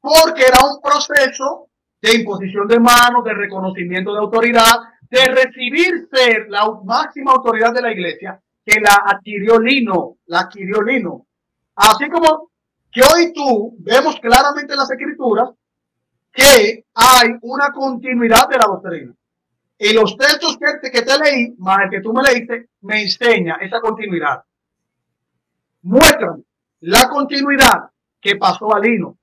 porque era un proceso de imposición de manos, de reconocimiento de autoridad, de recibir ser la máxima autoridad de la iglesia, que la adquirió Lino. Así como que hoy tú vemos claramente en las escrituras que hay una continuidad de la doctrina. Y los textos que te leí, más el que tú me leíste, me enseña esa continuidad. Muéstrame la continuidad que pasó a Lino.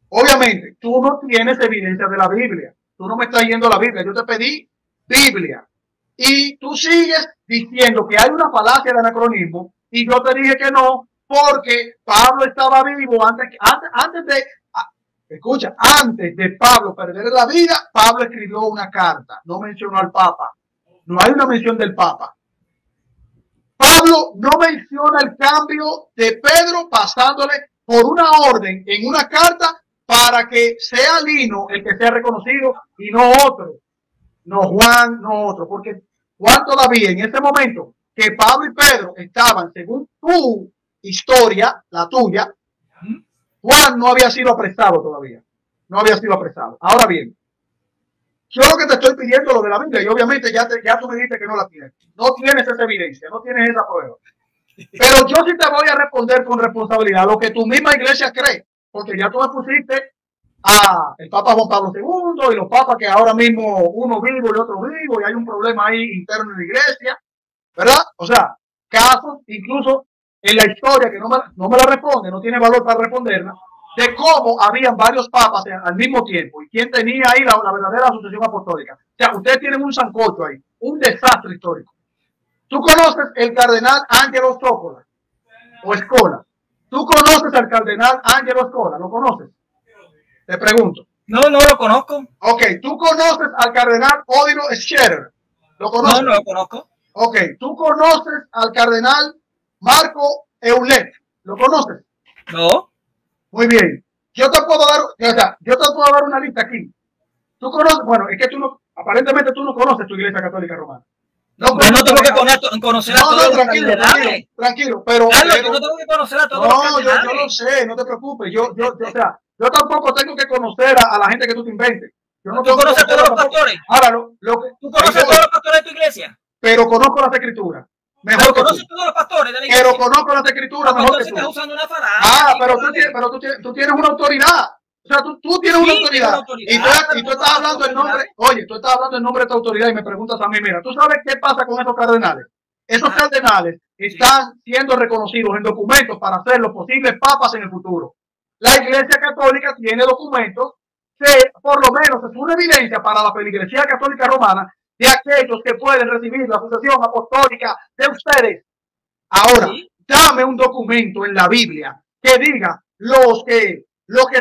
Obviamente, tú no tienes evidencia de la Biblia. Tú no me estás yendo a la Biblia. Yo te pedí Biblia. Y tú sigues diciendo que hay una falacia de anacronismo. Y yo te dije que no, porque Pablo estaba vivo antes de Pablo perder la vida. Pablo escribió una carta. No mencionó al Papa. No hay una mención del Papa. Pablo no menciona el cambio de Pedro pasándole por una orden en una carta para que sea Lino el que sea reconocido y no otro. no Juan, no otro, porque Juan todavía en ese momento que Pablo y Pedro estaban, según tu historia, la tuya, Juan no había sido apresado todavía. No había sido apresado. Ahora bien, yo lo que te estoy pidiendo lo de la Biblia, y obviamente ya tú me dijiste que no la tienes. No tienes esa evidencia, no tienes esa prueba. Pero yo sí te voy a responder con responsabilidad lo que tu misma iglesia cree, porque ya tú me pusiste a el Papa Juan Pablo II y los papas que ahora mismo uno vivo y otro vivo, y hay un problema ahí interno en la iglesia, ¿verdad? O sea, casos, incluso en la historia que no me la responde, no tiene valor para responderla, de cómo habían varios papas al mismo tiempo y quién tenía ahí la verdadera sucesión apostólica. O sea, ustedes tienen un sancocho ahí, un desastre histórico. ¿Tú conoces el cardenal Angelo Scola o Scola? ¿Tú conoces al cardenal Angelo Scola? ¿Lo conoces? Te pregunto. No, no lo conozco. Ok, ¿tú conoces al cardenal Odilo Scherer? ¿Lo conoces? No, no lo conozco. Ok, ¿tú conoces al cardenal Marco Eulet? ¿Lo conoces? No. Muy bien. Yo te puedo dar una lista aquí. ¿Tú conoces? Bueno, es que aparentemente tú no conoces tu iglesia católica romana. No tengo que conocer a todos. Tranquilo, pero yo no tengo que conocer a todos. No, yo lo sé, no te preocupes. Yo tampoco tengo que conocer a la gente que tú te inventes. Yo no ¿Tú conoces a todos los pastores? Ahora, ¿Tú conoces a todos los pastores de tu iglesia? Pero conozco las escrituras. Mejor que conoces todos los pastores de la iglesia. Pero conozco las escrituras mejor que tú. Estás usando una falacia. Pero tú tienes una autoridad. O sea, tú tienes una autoridad. Y tú estás hablando en nombre, oye, tú estás hablando en nombre de tu autoridad y me preguntas a mí, mira, ¿tú sabes qué pasa con esos cardenales? Esos cardenales están siendo reconocidos en documentos para ser los posibles papas en el futuro. La Iglesia Católica tiene documentos que por lo menos es una evidencia para la feligresía católica romana de aquellos que pueden recibir la sucesión apostólica de ustedes. Ahora, dame un documento en la Biblia que diga los que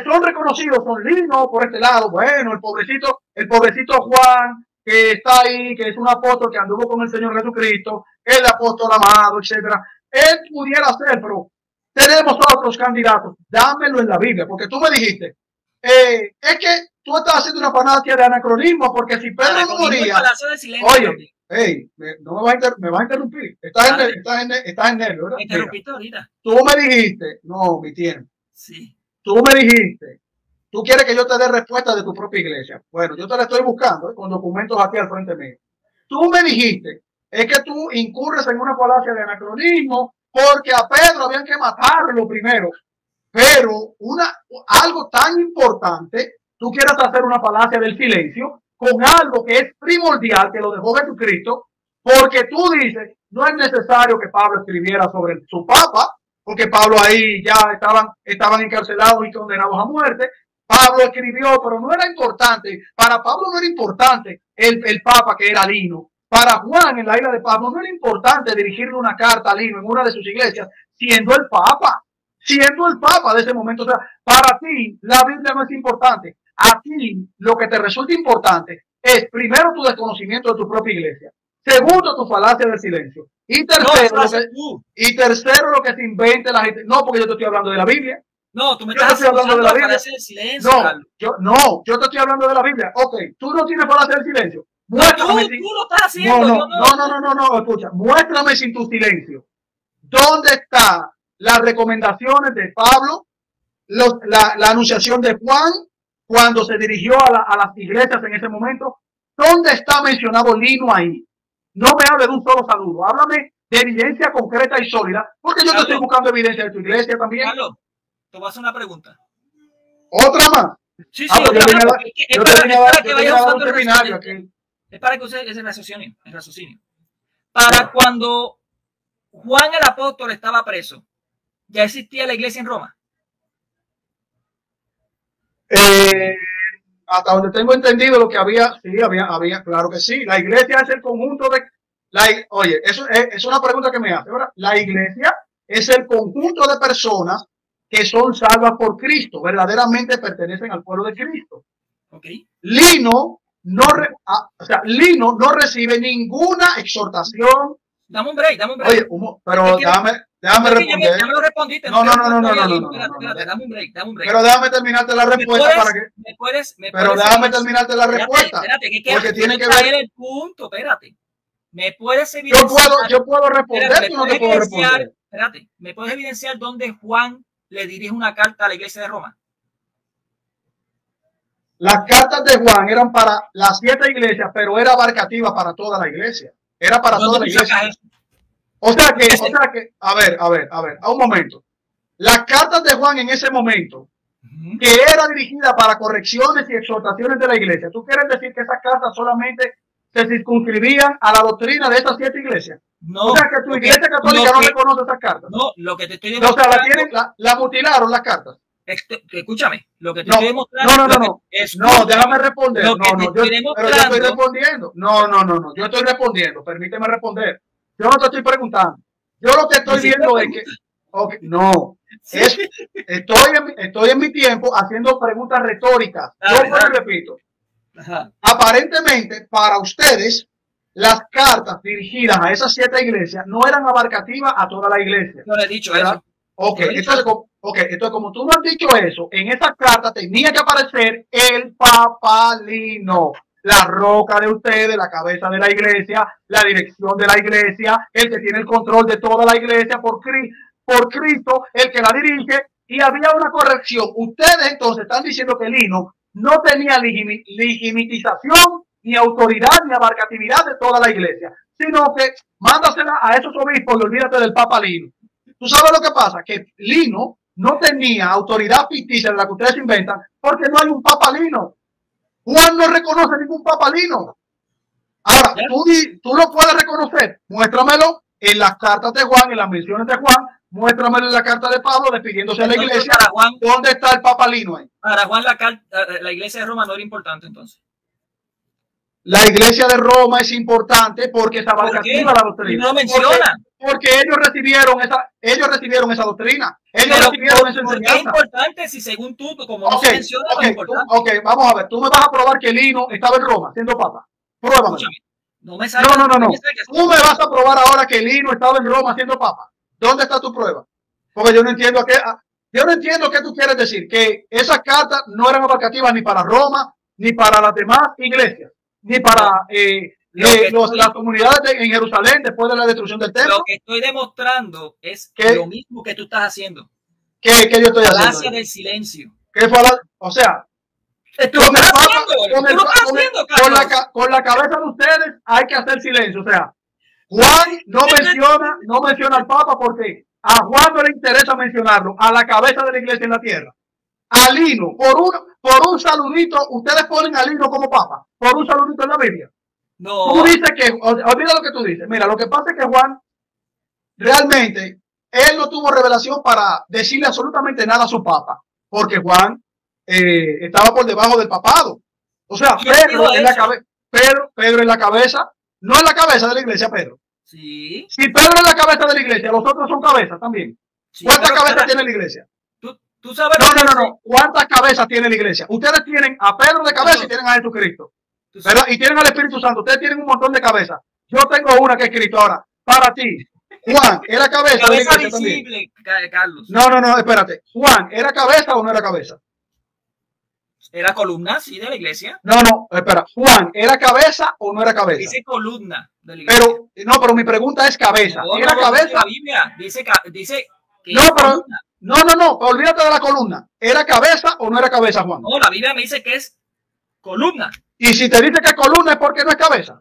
son reconocidos son Lino por este lado, bueno, el pobrecito Juan, que está ahí, que es un apóstol que anduvo con el Señor Jesucristo, el apóstol amado, etcétera. Él pudiera ser, pero tenemos otros candidatos. Dámelo en la Biblia, porque tú me dijiste, es que tú estás haciendo una fanatia de anacronismo, porque si Pedro no moría, oye, hey, no me vas a interrumpir. Estás en nervio, ¿verdad? Interrumpiste ahorita. Tú me dijiste, no, mi tiempo. Sí. Tú me dijiste, tú quieres que yo te dé respuesta de tu propia iglesia. Bueno, yo te la estoy buscando con documentos aquí al frente mío. Tú me dijiste, es que tú incurres en una falacia de anacronismo porque a Pedro habían que matarlo primero. Pero algo tan importante, tú quieres hacer una falacia del silencio con algo que es primordial, que lo dejó Jesucristo, porque tú dices, no es necesario que Pablo escribiera sobre su papa, porque Pablo ahí ya estaban encarcelados y condenados a muerte. Pablo escribió, pero no era importante. Para Pablo no era importante el papa que era Lino. Para Juan en la isla de Pablo no era importante dirigirle una carta a Lino en una de sus iglesias, siendo el papa de ese momento. O sea, para ti la Biblia no es importante. A ti lo que te resulta importante es primero tu desconocimiento de tu propia iglesia. Segundo, tu falacia del silencio. Y tercero, lo que se invente la gente. No, porque yo te estoy hablando de la Biblia. No, tú me estás hablando de la Biblia. Silencio, yo te estoy hablando de la Biblia. Ok, tú no tienes falacia del silencio. Muéstrame. Tú lo estás haciendo. No, escucha. Muéstrame sin tu silencio. ¿Dónde están las recomendaciones de Pablo? La anunciación de Juan cuando se dirigió a las iglesias en ese momento. ¿Dónde está mencionado Lino ahí? No me hable de un solo saludo. Háblame de evidencia concreta y sólida, porque yo te estoy buscando evidencia de tu iglesia también. Carlos, te voy a hacer una pregunta. ¿Otra más? Sí, es para que use ese raciocinio. Para cuando Juan el apóstol estaba preso, ¿ya existía la iglesia en Roma? Hasta donde tengo entendido lo que había, sí, había, claro que sí. La iglesia es el conjunto de, oye, eso es una pregunta que me hace, ¿verdad? La iglesia es el conjunto de personas que son salvas por Cristo, verdaderamente pertenecen al pueblo de Cristo. Okay. Lino no recibe ninguna exhortación, Dame un break, dame un break. Oye, pero déjame responder. Ya me lo respondiste. No. Espérate, dame un break. Pero déjame terminarte la respuesta para que. Pero déjame terminarte la respuesta. Espérate, porque tiene que ver el punto, espérate. ¿Me puedes evidenciar? Yo puedo responder, tú no te puedo responder. Espérate, ¿me puedes evidenciar dónde Juan le dirige una carta a la iglesia de Roma? Las cartas de Juan eran para las 7 iglesias, pero era abarcativa para toda la iglesia. Era para toda la iglesia. O sea que, a ver, a un momento. Las cartas de Juan en ese momento, que era dirigida para correcciones y exhortaciones de la iglesia, ¿tú quieres decir que esas cartas solamente se circunscribían a la doctrina de esas 7 iglesias? No. O sea que tu iglesia católica no reconoce esas cartas. No, lo que te estoy demostrando. O sea, la mutilaron las cartas. Escúchame, lo que te estoy demostrando. No, déjame responder. Pero yo estoy respondiendo. No, yo estoy respondiendo. Permíteme responder. Yo no te estoy preguntando. Yo lo que estoy viendo es que. Okay, no. Estoy en mi tiempo haciendo preguntas retóricas. Yo repito. Ajá. Aparentemente, para ustedes, las cartas dirigidas a esas 7 iglesias no eran abarcativas a toda la iglesia. No le he dicho eso. Entonces, como tú no has dicho eso, en esa carta tenía que aparecer el papalino, la roca de ustedes, la cabeza de la iglesia, la dirección de la iglesia, el que tiene el control de toda la iglesia por Cristo, el que la dirige, y había una corrección. Ustedes entonces están diciendo que Lino no tenía legitimización, ni autoridad, ni abarcatividad de toda la iglesia, sino que mándasela a esos obispos y olvídate del Papa Lino. ¿Tú sabes lo que pasa? Que Lino no tenía autoridad ficticia de la que ustedes inventan porque no hay un Papa Lino. Juan no reconoce ningún Papa Lino. Ahora, tú lo puedes reconocer. Muéstramelo en las cartas de Juan, en las menciones de Juan. Muéstramelo en la carta de Pablo despidiéndose de la iglesia. Para Juan, ¿dónde está el Papa Lino ahí? Para Juan la iglesia de Roma no era importante entonces. La iglesia de Roma es importante porque es abarcativa la doctrina. No lo menciona. Porque ellos recibieron esa doctrina. Ellos recibieron esa enseñanza. Es importante si según tú, como no se menciona, es importante. Vamos a ver. Tú me vas a probar que Lino estaba en Roma siendo papa. Pruébame. No me salga, no. Tú me vas a probar ahora que Lino estaba en Roma siendo papa. ¿Dónde está tu prueba? Porque yo no entiendo qué tú quieres decir. Que esas cartas no eran abarcativas ni para Roma, ni para las demás iglesias, ni para las comunidades en Jerusalén después de la destrucción del templo. Lo que estoy demostrando es lo mismo que tú estás haciendo. ¿Qué yo estoy haciendo? Falacia del silencio. O sea, con la cabeza de ustedes hay que hacer silencio. O sea, Juan no menciona al Papa porque a Juan no le interesa mencionarlo, a la cabeza de la iglesia en la tierra. A Lino, por un saludito, ustedes ponen a Lino como Papa, por un saludito en la Biblia. No. Tú dices que, olvida lo que tú dices. Mira, lo que pasa es que Juan, realmente, él no tuvo revelación para decirle absolutamente nada a su Papa, porque Juan estaba por debajo del papado. O sea, Pedro en la cabeza, no en la cabeza de la iglesia, Pedro. Sí. Si Pedro es la cabeza de la iglesia, los otros son cabezas también. Sí, ¿cuántas cabezas tiene la iglesia? ¿Tú sabes? No. ¿Cuántas cabezas tiene la iglesia? Ustedes tienen a Pedro de cabeza y tienen a Jesucristo, ¿verdad? Y tienen al Espíritu Santo. Ustedes tienen un montón de cabezas. Yo tengo una que he escrito ahora. Para ti, Juan, ¿era cabeza de la iglesia visible, también? Carlos. No, espérate. Juan, ¿era cabeza o no era cabeza? ¿Era columna, sí, de la iglesia? No, espera. Juan, ¿era cabeza o no era cabeza? Dice columna de la iglesia. Pero mi pregunta es cabeza. ¿Era cabeza? La Biblia dice que No, olvídate de la columna. ¿Era cabeza o no era cabeza, Juan? No, la Biblia me dice que es columna. Y si te dice que es columna es porque no es cabeza.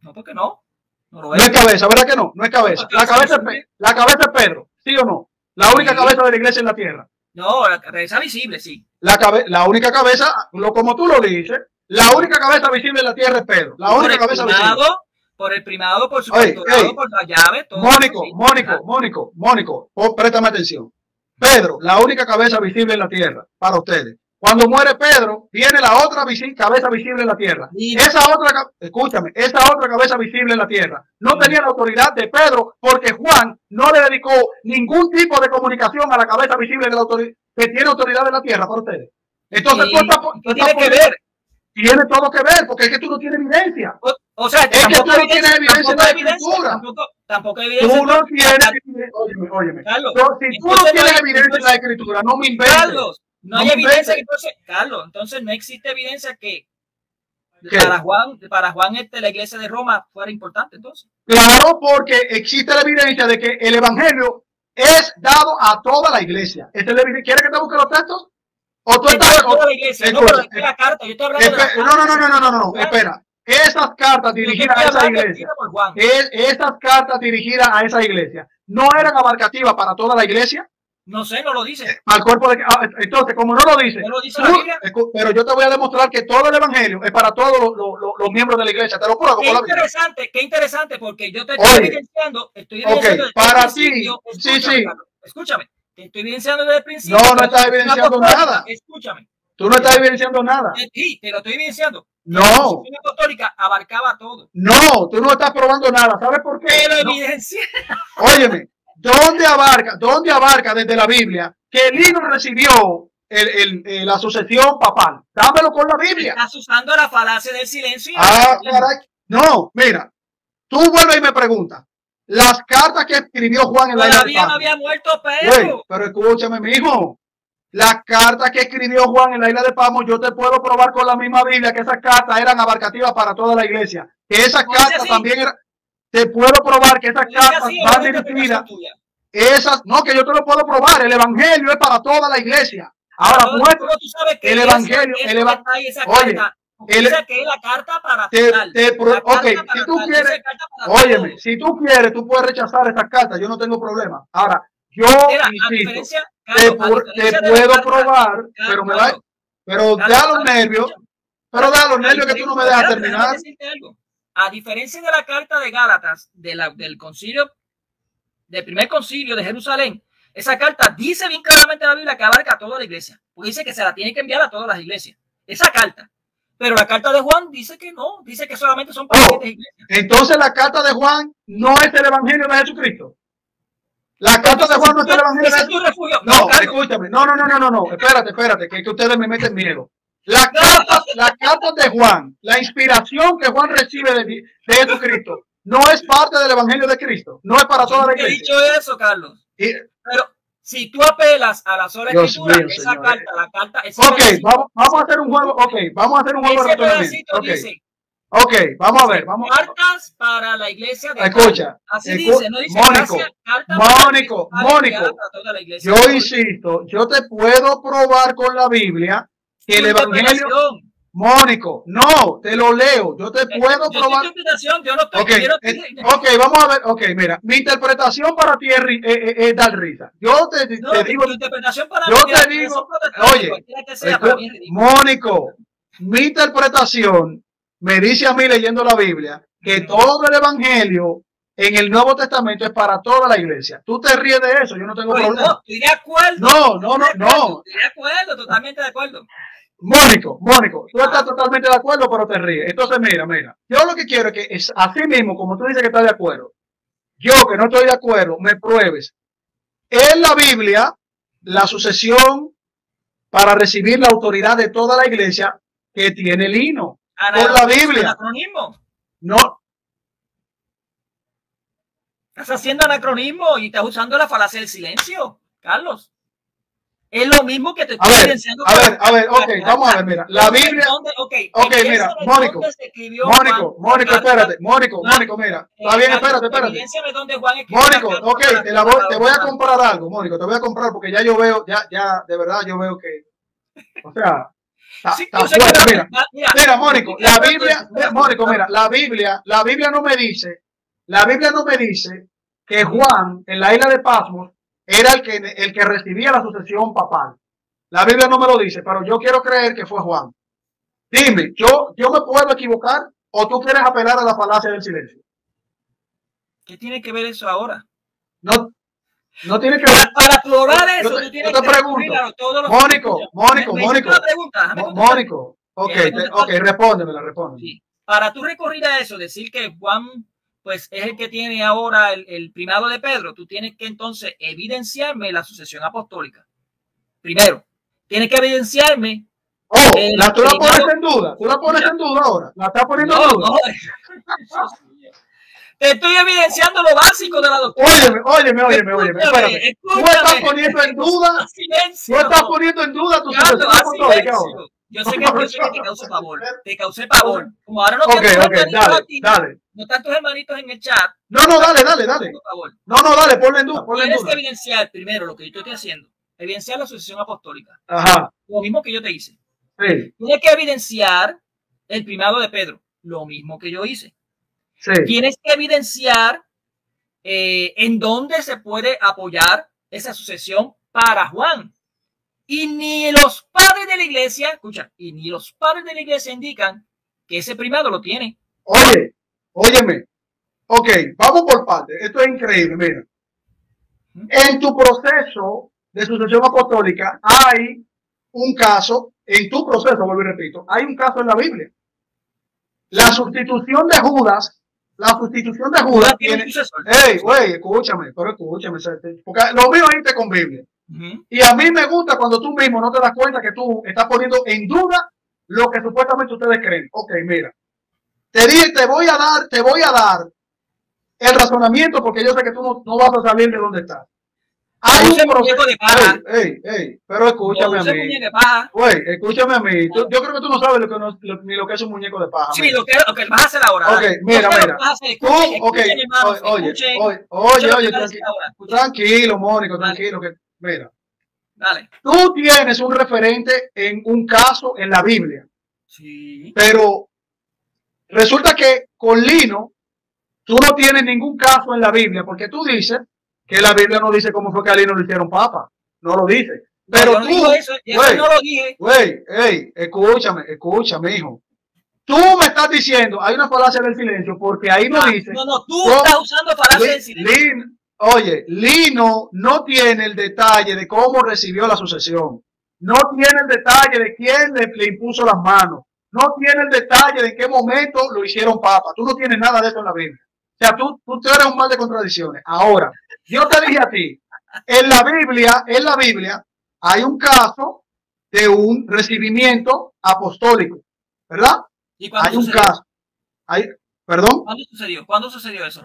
No, porque no. No es cabeza, ¿verdad que no? No es cabeza. La cabeza es Pedro, ¿sí o no? La única cabeza de la iglesia en la tierra. No, la cabeza visible, sí. La única cabeza, como tú lo dices, la única cabeza visible en la tierra es Pedro. La única cabeza visible. Por el primado, por su pastorado, por la llave, todo. Mónico, préstame atención. Pedro, la única cabeza visible en la tierra, para ustedes. Cuando muere Pedro, viene la otra cabeza visible en la tierra. Esa otra cabeza visible en la tierra no tenía la autoridad de Pedro porque Juan no le dedicó ningún tipo de comunicación a la cabeza visible de la autoridad que tiene autoridad en la tierra para ustedes. Entonces, tiene que ver. Tiene todo que ver, porque es que tú no tienes evidencia. O sea, es que tú no tienes evidencia en la escritura. tampoco hay evidencia. Tú no tienes, óyeme. Carlos, Si tú no tienes evidencia en la escritura, no me inventes. Carlos, no hay evidencia. Entonces, Carlos, entonces no existe evidencia que para Juan, la iglesia de Roma fuera importante, entonces. Claro, porque existe la evidencia de que el evangelio es dado a toda la iglesia. ¿Quieres que te busque los textos? ¿O tú estás a toda la iglesia? No, pero es la carta. Yo estoy hablando de la no, espera. Esas cartas dirigidas a esa iglesia, esas cartas dirigidas a esa iglesia, ¿no eran abarcativas para toda la iglesia? No sé, no lo dice. Al cuerpo de, entonces, como no lo dice, la Biblia. Pero yo te voy a demostrar que todo el evangelio es para todos los miembros de la iglesia. Te lo juro. Qué interesante, porque yo te estoy evidenciando. Para ti, sí. Escúchame, te estoy evidenciando desde el principio. No estás evidenciando nada. Escúchame. Tú no estás evidenciando nada. Sí, te lo estoy evidenciando. No. La Constitución apostólica abarcaba todo. No, tú no estás probando nada. ¿Sabes por qué? Te lo evidencié. Óyeme. ¿Dónde abarca desde la Biblia que Lino recibió la sucesión papal? Dámelo con la Biblia. Estás usando la falacia del silencio. Caray. No, mira, tú vuelves y me preguntas. Las cartas que escribió Juan en la isla de Patmos. Todavía no había muerto Pedro. Pero escúchame, mijo. Las cartas que escribió Juan en la isla de Patmos, yo te puedo probar con la misma Biblia que esas cartas eran abarcativas para toda la iglesia. Que esas cartas también eran... Te puedo probar que esas cartas van dirigidas. No, que yo te lo puedo probar. El evangelio es para toda la iglesia. Ahora, el evangelio. Oye, que es la carta para si tú quieres, óyeme, si tú quieres, tú puedes rechazar esas cartas. Yo no tengo problema. Ahora, yo insisto, te puedo probar, pero da los nervios. Pero da los nervios que tú no me dejas terminar. A diferencia de la carta de Gálatas, del concilio, del primer concilio de Jerusalén, esa carta dice bien claramente en la Biblia que abarca a toda la iglesia. Porque dice que se la tiene que enviar a todas las iglesias. Esa carta. Pero la carta de Juan dice que no. Dice que solamente son para las iglesias. Entonces la carta de Juan no es el evangelio de Jesucristo. La carta de Juan no es el evangelio de Jesucristo. No, escúchame. No. Espérate, que ustedes me meten miedo. Las cartas de Juan, la inspiración que Juan recibe de Jesucristo, no es parte del evangelio de Cristo. No es para toda la iglesia. He dicho eso, Carlos. Pero si tú apelas a la sola escritura, esa carta, la carta... Vamos a hacer un juego. Vamos a hacer un juego de razonamiento. Vamos a ver. Cartas para la iglesia de... Escucha. Así dice, no dice Mónico. Yo insisto, yo te puedo probar con la Biblia que el evangelio... Mónico, no, te lo leo. Yo te puedo probar. Vamos a ver. Mira, mi interpretación para ti es dar risa. Yo te digo. Tu interpretación para yo te digo. Oye, Mónico, mi interpretación me dice a mí leyendo la Biblia que todo el evangelio en el Nuevo Testamento es para toda la iglesia. Tú te ríes de eso, yo no tengo problema. No, estoy de acuerdo. No. Estoy de acuerdo, totalmente de acuerdo. Mónico, tú estás totalmente de acuerdo, pero te ríes. Entonces, mira, yo lo que quiero es que es así mismo, como tú dices que estás de acuerdo, yo que no estoy de acuerdo, me pruebes en la Biblia la sucesión para recibir la autoridad de toda la iglesia que tiene Lino. Por la Biblia. ¿Anacronismo? No. Estás haciendo anacronismo y estás usando la falacia del silencio, Carlos. Es lo mismo que te estoy evidenciando. A ver, vamos a ver, mira, la Biblia. Mira, Mónico, espérate, Mónico, mira, está bien, espérate. Mónico, te voy a comprar algo, Mónico, te voy a comprar porque ya yo veo, ya, de verdad, yo veo que, o sea, mira, Mónico, la Biblia, Mónico, mira, la Biblia no me dice que Juan, en la isla de Patmos, era el que recibía la sucesión papal. La Biblia no me lo dice, pero yo quiero creer que fue Juan. Dime, ¿yo me puedo equivocar o tú quieres apelar a la falacia del silencio? ¿Qué tiene que ver eso ahora? No tiene que ver. Para probar eso, tú tienes que pregunto. Mónico, respóndemela. Sí. Para tú recurrir a eso, decir que Juan pues es el que tiene ahora el primado de Pedro, tú tienes que entonces evidenciarme la sucesión apostólica. Primero, tienes que evidenciarme. Tú la pones en duda. Tú la pones en duda ahora. La estás poniendo en duda. Te estoy evidenciando lo básico de la doctrina. Óyeme. Espérate. Tú estás poniendo en duda. Silencio. Tú estás poniendo en duda tu sucesión apostólica ahora. Yo sé que te causé favor. Te causé favor. Como ahora no dale. No están tus hermanitos en el chat. No, dale. No, dale, ponle en duda. Tienes que evidenciar primero lo que yo estoy haciendo. Evidenciar la sucesión apostólica. Ajá. Lo mismo que yo te hice. Sí. Tienes que evidenciar el primado de Pedro. Lo mismo que yo hice. Sí. Tienes que evidenciar en dónde se puede apoyar esa sucesión para Juan. Y ni los padres de la iglesia, escucha, y ni los padres de la iglesia indican que ese primado lo tiene. Óyeme. Ok, vamos por partes. Esto es increíble, mira. En tu proceso de sucesión apostólica hay un caso, en tu proceso, vuelvo y repito, hay un caso en la Biblia. La sustitución de Judas tiene... escúchame, porque lo mío ahí te con Biblia. Y a mí me gusta cuando tú mismo no te das cuenta que tú estás poniendo en duda lo que supuestamente ustedes creen. Ok, mira, te voy a dar el razonamiento porque yo sé que tú no vas a salir de donde estás. Hay un proceso de paja. Pero escúchame a mí. Escúchame a mí. Yo creo que tú no sabes ni lo que es un muñeco de paja. Sí, lo que vas a hacer ahora. Ok, mira. Oye, tranquilo, Mónico, tranquilo. Mira. Dale. Tú tienes un referente en un caso en la Biblia. Sí. Pero resulta que con Lino, tú no tienes ningún caso en la Biblia, porque tú dices que la Biblia no dice cómo fue que a Lino lo hicieron papa. No lo dice. Pero no, tú, no lo dije. Escúchame, hijo. Tú me estás diciendo, hay una falacia del silencio, porque ahí no dice. No, tú estás usando falacia del silencio. Lino no tiene el detalle de cómo recibió la sucesión. No tiene el detalle de quién le impuso las manos. No tiene el detalle de en qué momento lo hicieron papa. Tú no tienes nada de eso en la Biblia. O sea, tú eres un mal de contradicciones. Ahora, yo te dije a ti, en la Biblia hay un caso de un recibimiento apostólico, ¿verdad? ¿Y cuándo hay sucedió? Un caso. ¿Perdón? ¿Cuándo sucedió eso?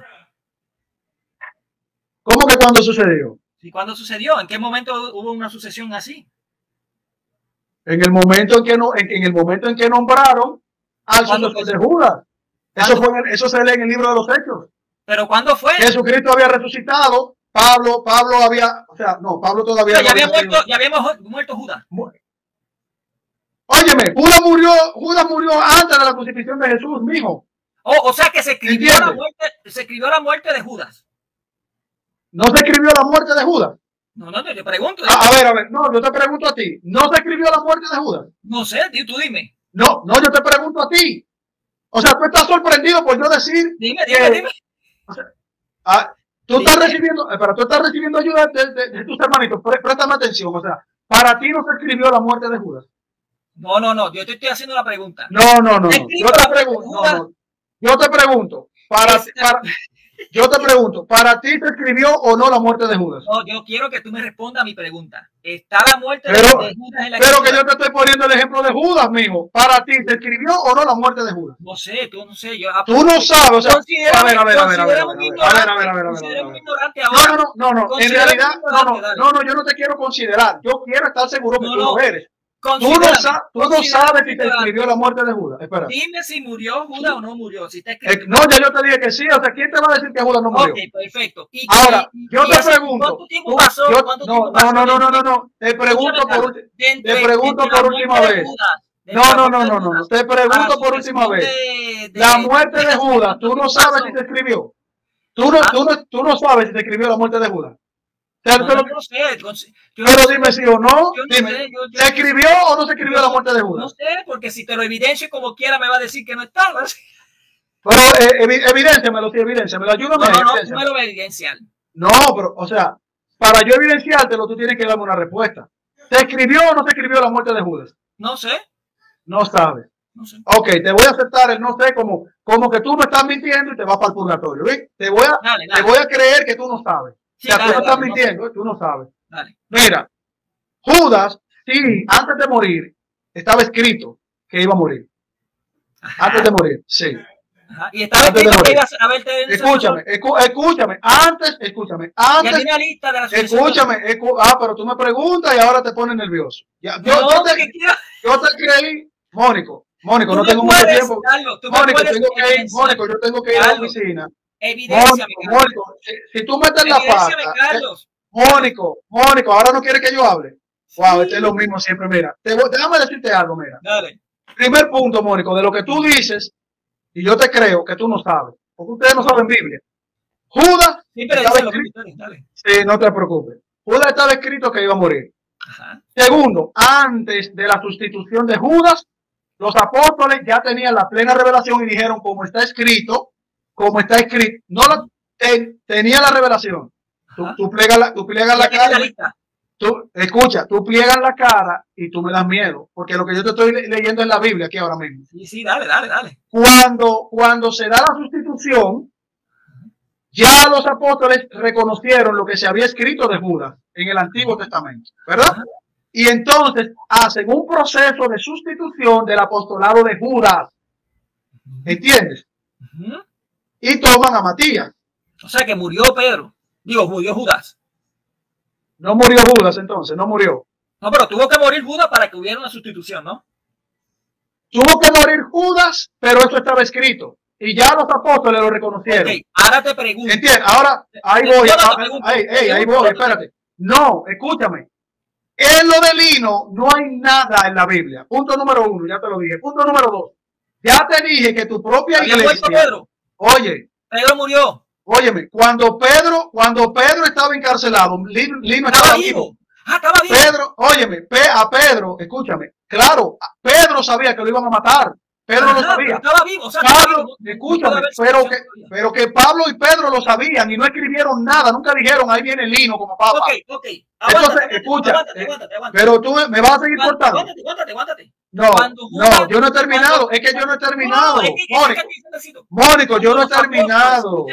¿Cómo que cuándo sucedió? ¿Y cuándo sucedió? ¿En qué momento hubo una sucesión así? En el momento en que nombraron al sucesor de Judas. Eso se lee en el libro de los Hechos. ¿Pero cuándo fue? Jesucristo había resucitado. Pablo había, Pablo todavía ya había muerto Judas. Óyeme, Judas murió antes de la crucifixión de Jesús, mijo. O sea que se escribió la muerte de Judas. ¿No se escribió la muerte de Judas? No, te pregunto. A ver, no, yo te pregunto a ti. ¿No se escribió la muerte de Judas? No sé, tú dime. No, yo te pregunto a ti. O sea, tú estás sorprendido por yo decir. Dime. O sea, tú estás recibiendo ayuda de tus hermanitos. Préstame atención. O sea, para ti no se escribió la muerte de Judas. No. Yo te estoy haciendo la pregunta. No. Yo te pregunto. Yo te pregunto, ¿para ti se escribió o no la muerte de Judas? No, yo quiero que tú me respondas a mi pregunta. ¿Está la muerte de Judas en la Pero que yo te estoy poniendo el ejemplo de Judas, mijo. ¿Para ti se escribió o no la muerte de Judas? No sé, tú no sé. Tú no sabes, o sea, a ver. No, en realidad, no, yo no te quiero considerar. Yo quiero estar seguro que tú lo eres. Tú no sabes si te escribió la muerte de Judas. Espera. Dime si murió Judas o no murió. Si no, ya yo te dije que sí. O sea, ¿quién te va a decir que Judas no murió? Ok, perfecto. Ahora, yo te pregunto. ¿Cuánto tiempo pasó? No. Te pregunto por última vez. No. Te pregunto por última vez. La muerte de Judas, ¿tú no sabes si se escribió? Tú no sabes si se escribió la muerte de Judas. No sé. Pero dime si o no. Dime, ¿se escribió o no se escribió la muerte de Judas? No sé, porque si te lo evidencio como quiera me va a decir que no estaba. Pero evidénciamelo, ayúdame. No, tú me lo vas a evidenciar. No, pero, o sea, para yo evidenciártelo, tú tienes que darme una respuesta. ¿Se escribió o no se escribió la muerte de Judas? No sé. No sabes. No sé. Ok, te voy a aceptar el no sé como que tú me estás mintiendo y te vas para el purgatorio. ¿Ves? Te voy a creer que tú no sabes. Sí, o sea, tú me estás mintiendo, tú no sabes. Dale. Mira, Judas, sí, antes de morir, estaba escrito que iba a morir. Ajá. Antes de morir, sí. Ajá. Y estaba escrito que ibas a verte en escúchame, escúchame, antes, y hay una lista de la escúchame, pero tú me preguntas y ahora te pones nervioso. Ya, yo te creí, Mónico, no tengo mucho tiempo. Mónico, yo tengo que ir a la oficina. Mónico, si tú metes la pata, Mónico, ahora no quieres que yo hable. Wow, este es lo mismo siempre. Mira, déjame decirte algo, mira. Dale. Primer punto, Mónico, de lo que tú dices, y yo te creo que tú no sabes, porque ustedes no saben Biblia. Judas, sí, no te preocupes. Judas estaba escrito que iba a morir. Ajá. Segundo, antes de la sustitución de Judas, los apóstoles ya tenían la plena revelación y dijeron, como está escrito, no tenía la revelación. Tú pliegas la cara. Escucha, tú pliegas la cara y tú me das miedo, porque lo que yo te estoy leyendo en la Biblia aquí ahora mismo. Sí, dale. Cuando se da la sustitución, ya los apóstoles reconocieron lo que se había escrito de Judas en el Antiguo Testamento, ¿verdad? Y entonces hacen un proceso de sustitución del apostolado de Judas. ¿Entiendes? Y toman a Matías. O sea que murió Pedro. Murió Judas. No murió Judas entonces, no murió. No, pero tuvo que morir Judas para que hubiera una sustitución, ¿no? Tuvo que morir Judas, pero eso estaba escrito. Y ya los apóstoles lo reconocieron. Okay, ahora te pregunto. ¿Entiendes? Ahora, ahí voy, espérate. No, escúchame. En lo de Lino no hay nada en la Biblia. Punto número 1, ya te lo dije. Punto número 2. Ya te dije que tu propia iglesia. Pedro? Oye. Pedro murió. Óyeme, cuando Pedro estaba encarcelado, Lino estaba vivo. Estaba vivo. Pedro, óyeme, a Pedro, escúchame, claro, Pedro sabía que lo iban a matar. Pedro lo sabía. Estaba vivo, o sea, Pablo, escúchame, pero que Pablo y Pedro lo sabían y no escribieron nada, nunca dijeron, ahí viene Lino como papa. Ok. Entonces, escucha, aguántate. Pero tú me vas a seguir cortando. Aguántate. No, yo no he terminado. Es que yo no he terminado. Mónico, yo no he terminado.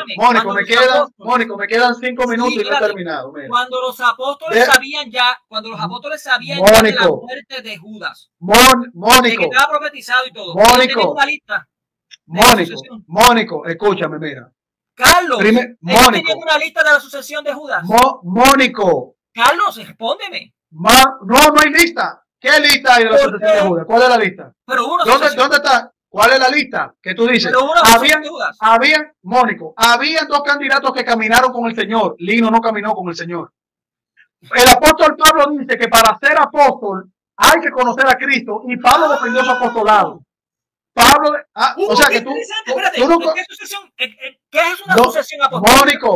Mónico, me quedan 5 minutos y no he terminado. Mira. Cuando los apóstoles sabían ya de la muerte de Judas. Mónico. Que estaba profetizado y todo. Mónico, escúchame, mira. Carlos, tenía una lista de la sucesión de Judas. Mónico. Carlos, respóndeme. No hay lista. ¿Qué lista hay de la sucesión de Judas? ¿Cuál es la lista? Pero ¿Dónde está? ¿Cuál es la lista que tú dices? Habían 2 candidatos que caminaron con el Señor. Lino no caminó con el Señor. El apóstol Pablo dice que para ser apóstol hay que conocer a Cristo y Pablo defendió su apostolado. Pablo, o sea que tú no, ¿qué es una sucesión apostólica?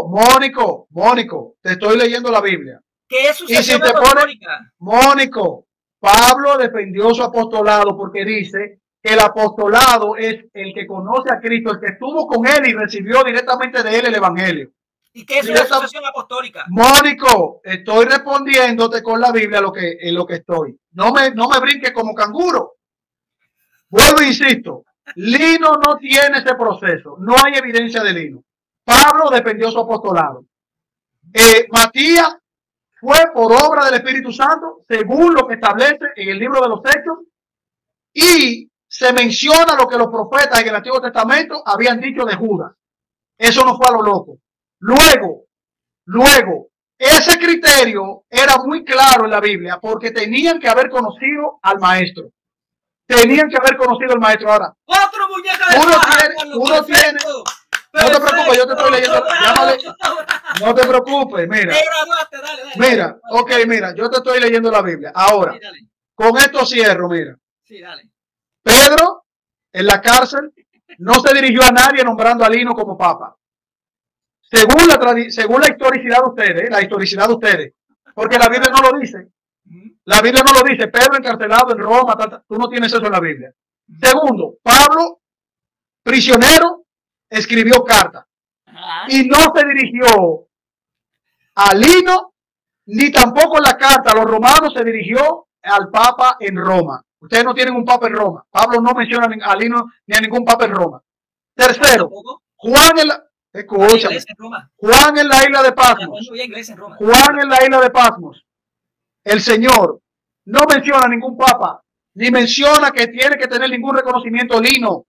Mónico, te estoy leyendo la Biblia. ¿Qué es sucesión apostólica? Mónico, Pablo defendió su apostolado porque dice que el apostolado es el que conoce a Cristo, el que estuvo con él y recibió directamente de él el evangelio. ¿Y qué es una sucesión apostólica? Mónico, estoy respondiéndote con la Biblia en lo que estoy. No me brinques como canguro. Vuelvo e insisto, Lino no tiene ese proceso, no hay evidencia de Lino. Pablo defendió su apostolado. Matías fue por obra del Espíritu Santo, según lo que establece en el libro de los Hechos, y se menciona lo que los profetas en el Antiguo Testamento habían dicho de Judas. Eso no fue a lo loco. Luego, ese criterio era muy claro en la Biblia, porque tenían que haber conocido al maestro. Ahora. Otro muñeca de uno tiene. No te preocupes, yo te estoy leyendo. No te preocupes, mira. Mira, mira, yo te estoy leyendo la Biblia. Ahora, con esto cierro, mira. Sí, dale. Pedro, en la cárcel, no se dirigió a nadie nombrando a Lino como papa. Según la historicidad de ustedes, porque la Biblia no lo dice. La Biblia no lo dice. Pedro encarcelado en Roma, tú no tienes eso en la Biblia. Segundo, Pablo, prisionero, escribió carta y no se dirigió a Lino, ni tampoco en la carta a los romanos se dirigió al Papa en Roma. Ustedes no tienen un Papa en Roma. Pablo no menciona a Lino ni a ningún Papa en Roma. Tercero, Juan en la isla de Patmos. Juan en la isla de Patmos. El Señor no menciona a ningún Papa, ni menciona que tiene que tener ningún reconocimiento Lino.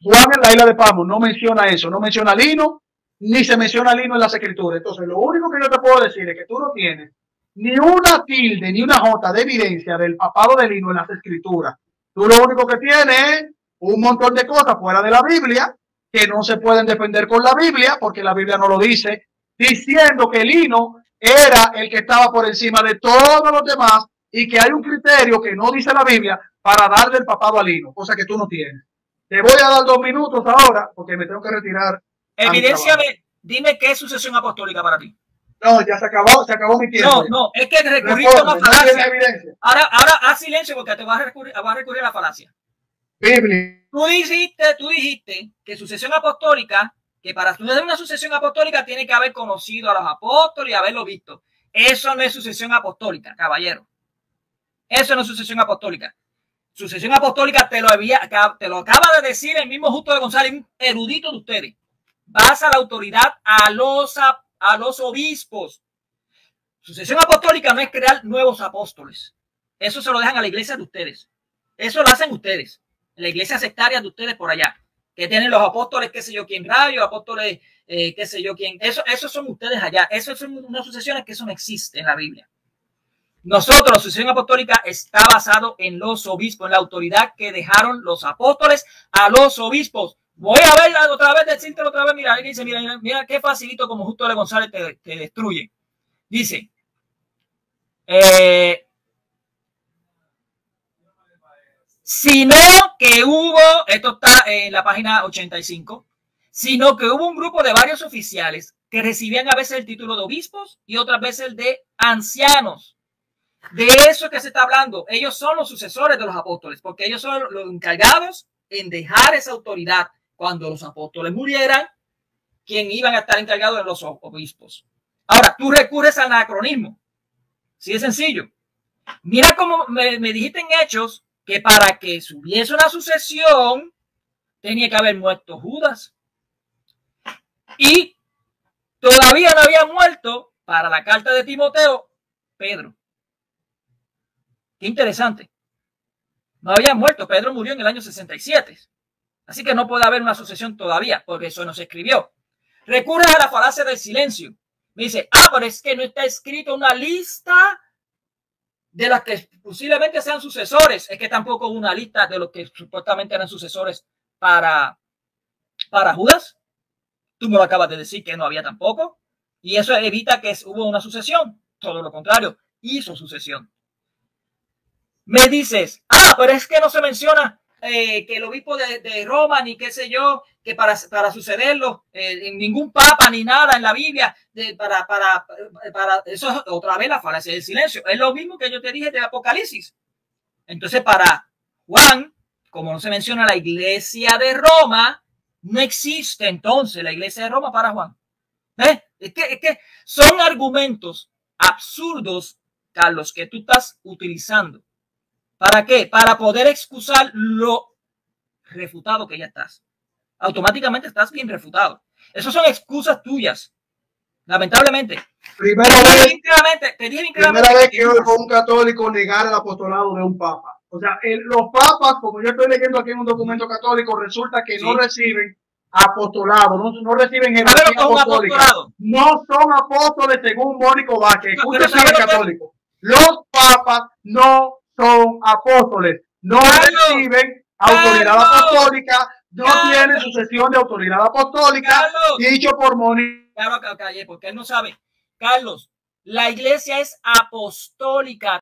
Juan en la isla de Patmos no menciona eso, no menciona lino, ni se menciona lino en las escrituras. Entonces, lo único que yo te puedo decir es que tú no tienes ni una tilde ni una jota de evidencia del papado de lino en las escrituras. Tú lo único que tienes es un montón de cosas fuera de la Biblia que no se pueden defender con la Biblia, porque la Biblia no lo dice, diciendo que lino era el que estaba por encima de todos los demás y que hay un criterio que no dice la Biblia para darle el papado a lino, cosa que tú no tienes. Te voy a dar 2 minutos ahora porque me tengo que retirar. Evidenciame, dime qué es sucesión apostólica para ti. No, ya se acabó mi tiempo. No, es que recurriste a una falacia. Ahora haz silencio porque te vas a recurrir a la falacia. Biblia. Tú dijiste que sucesión apostólica, que para tener una sucesión apostólica tiene que haber conocido a los apóstoles y haberlo visto. Eso no es sucesión apostólica, caballero. Eso no es sucesión apostólica. Sucesión apostólica te lo acaba de decir el mismo Justo de González, un erudito de ustedes. Basa la autoridad a los obispos. Sucesión apostólica no es crear nuevos apóstoles. Eso se lo dejan a la iglesia de ustedes. Eso lo hacen ustedes. La iglesia sectaria de ustedes por allá. Que tienen los apóstoles, qué sé yo quién rayo, apóstoles, qué sé yo quién. Eso son ustedes allá. Eso son unas sucesiones que eso no existe en la Biblia. Nosotros, la sucesión apostólica está basado en los obispos, en la autoridad que dejaron los apóstoles a los obispos. Voy a ver otra vez, decírtelo otra vez. Mira, ahí dice, mira qué facilito como Justo de González te destruye. Dice, sino que hubo, esto está en la página 85, sino que hubo un grupo de varios oficiales que recibían a veces el título de obispos y otras veces el de ancianos. De eso que se está hablando. Ellos son los sucesores de los apóstoles, porque ellos son los encargados en dejar esa autoridad cuando los apóstoles murieran, quien iban a estar encargados de los obispos. Ahora, tú recurres al anacronismo. Sí, es sencillo. Mira cómo me dijiste en Hechos que para que hubiese una sucesión tenía que haber muerto Judas. Y todavía no había muerto, para la carta de Timoteo, Pedro. Qué interesante. No había muerto. Pedro murió en el año 67. Así que no puede haber una sucesión todavía, porque eso no se escribió. Recurre a la falacia del silencio. Me dice, pero es que no está escrito una lista de las que posiblemente sean sucesores. Es que tampoco una lista de los que supuestamente eran sucesores para Judas. Tú me lo acabas de decir que no había tampoco. Y eso evita que hubo una sucesión. Todo lo contrario, hizo sucesión. Me dices, pero es que no se menciona que el obispo de Roma, ni qué sé yo, que para sucederlo, ningún papa ni nada en la Biblia, para eso es otra vez la falacia del silencio. Es lo mismo que yo te dije de Apocalipsis. Entonces, para Juan, como no se menciona la iglesia de Roma, no existe entonces la iglesia de Roma para Juan. Es que son argumentos absurdos, Carlos, que tú estás utilizando. ¿Para qué? Para poder excusar lo refutado que ya estás. Automáticamente estás bien refutado. Esas son excusas tuyas. Lamentablemente. Primera vez que oigo un católico negar el apostolado de un papa. O sea, los papas, como yo estoy leyendo aquí en un documento católico, resulta que no reciben apostolado, no reciben jerarquía apostólica. No son apóstoles según Mónico Vázquez. Escúchese el católico. Los papas no son apóstoles, no reciben autoridad apostólica, no tienen sucesión de autoridad apostólica, dicho por Mónico. Claro, porque él no sabe. Carlos, la iglesia es apostólica.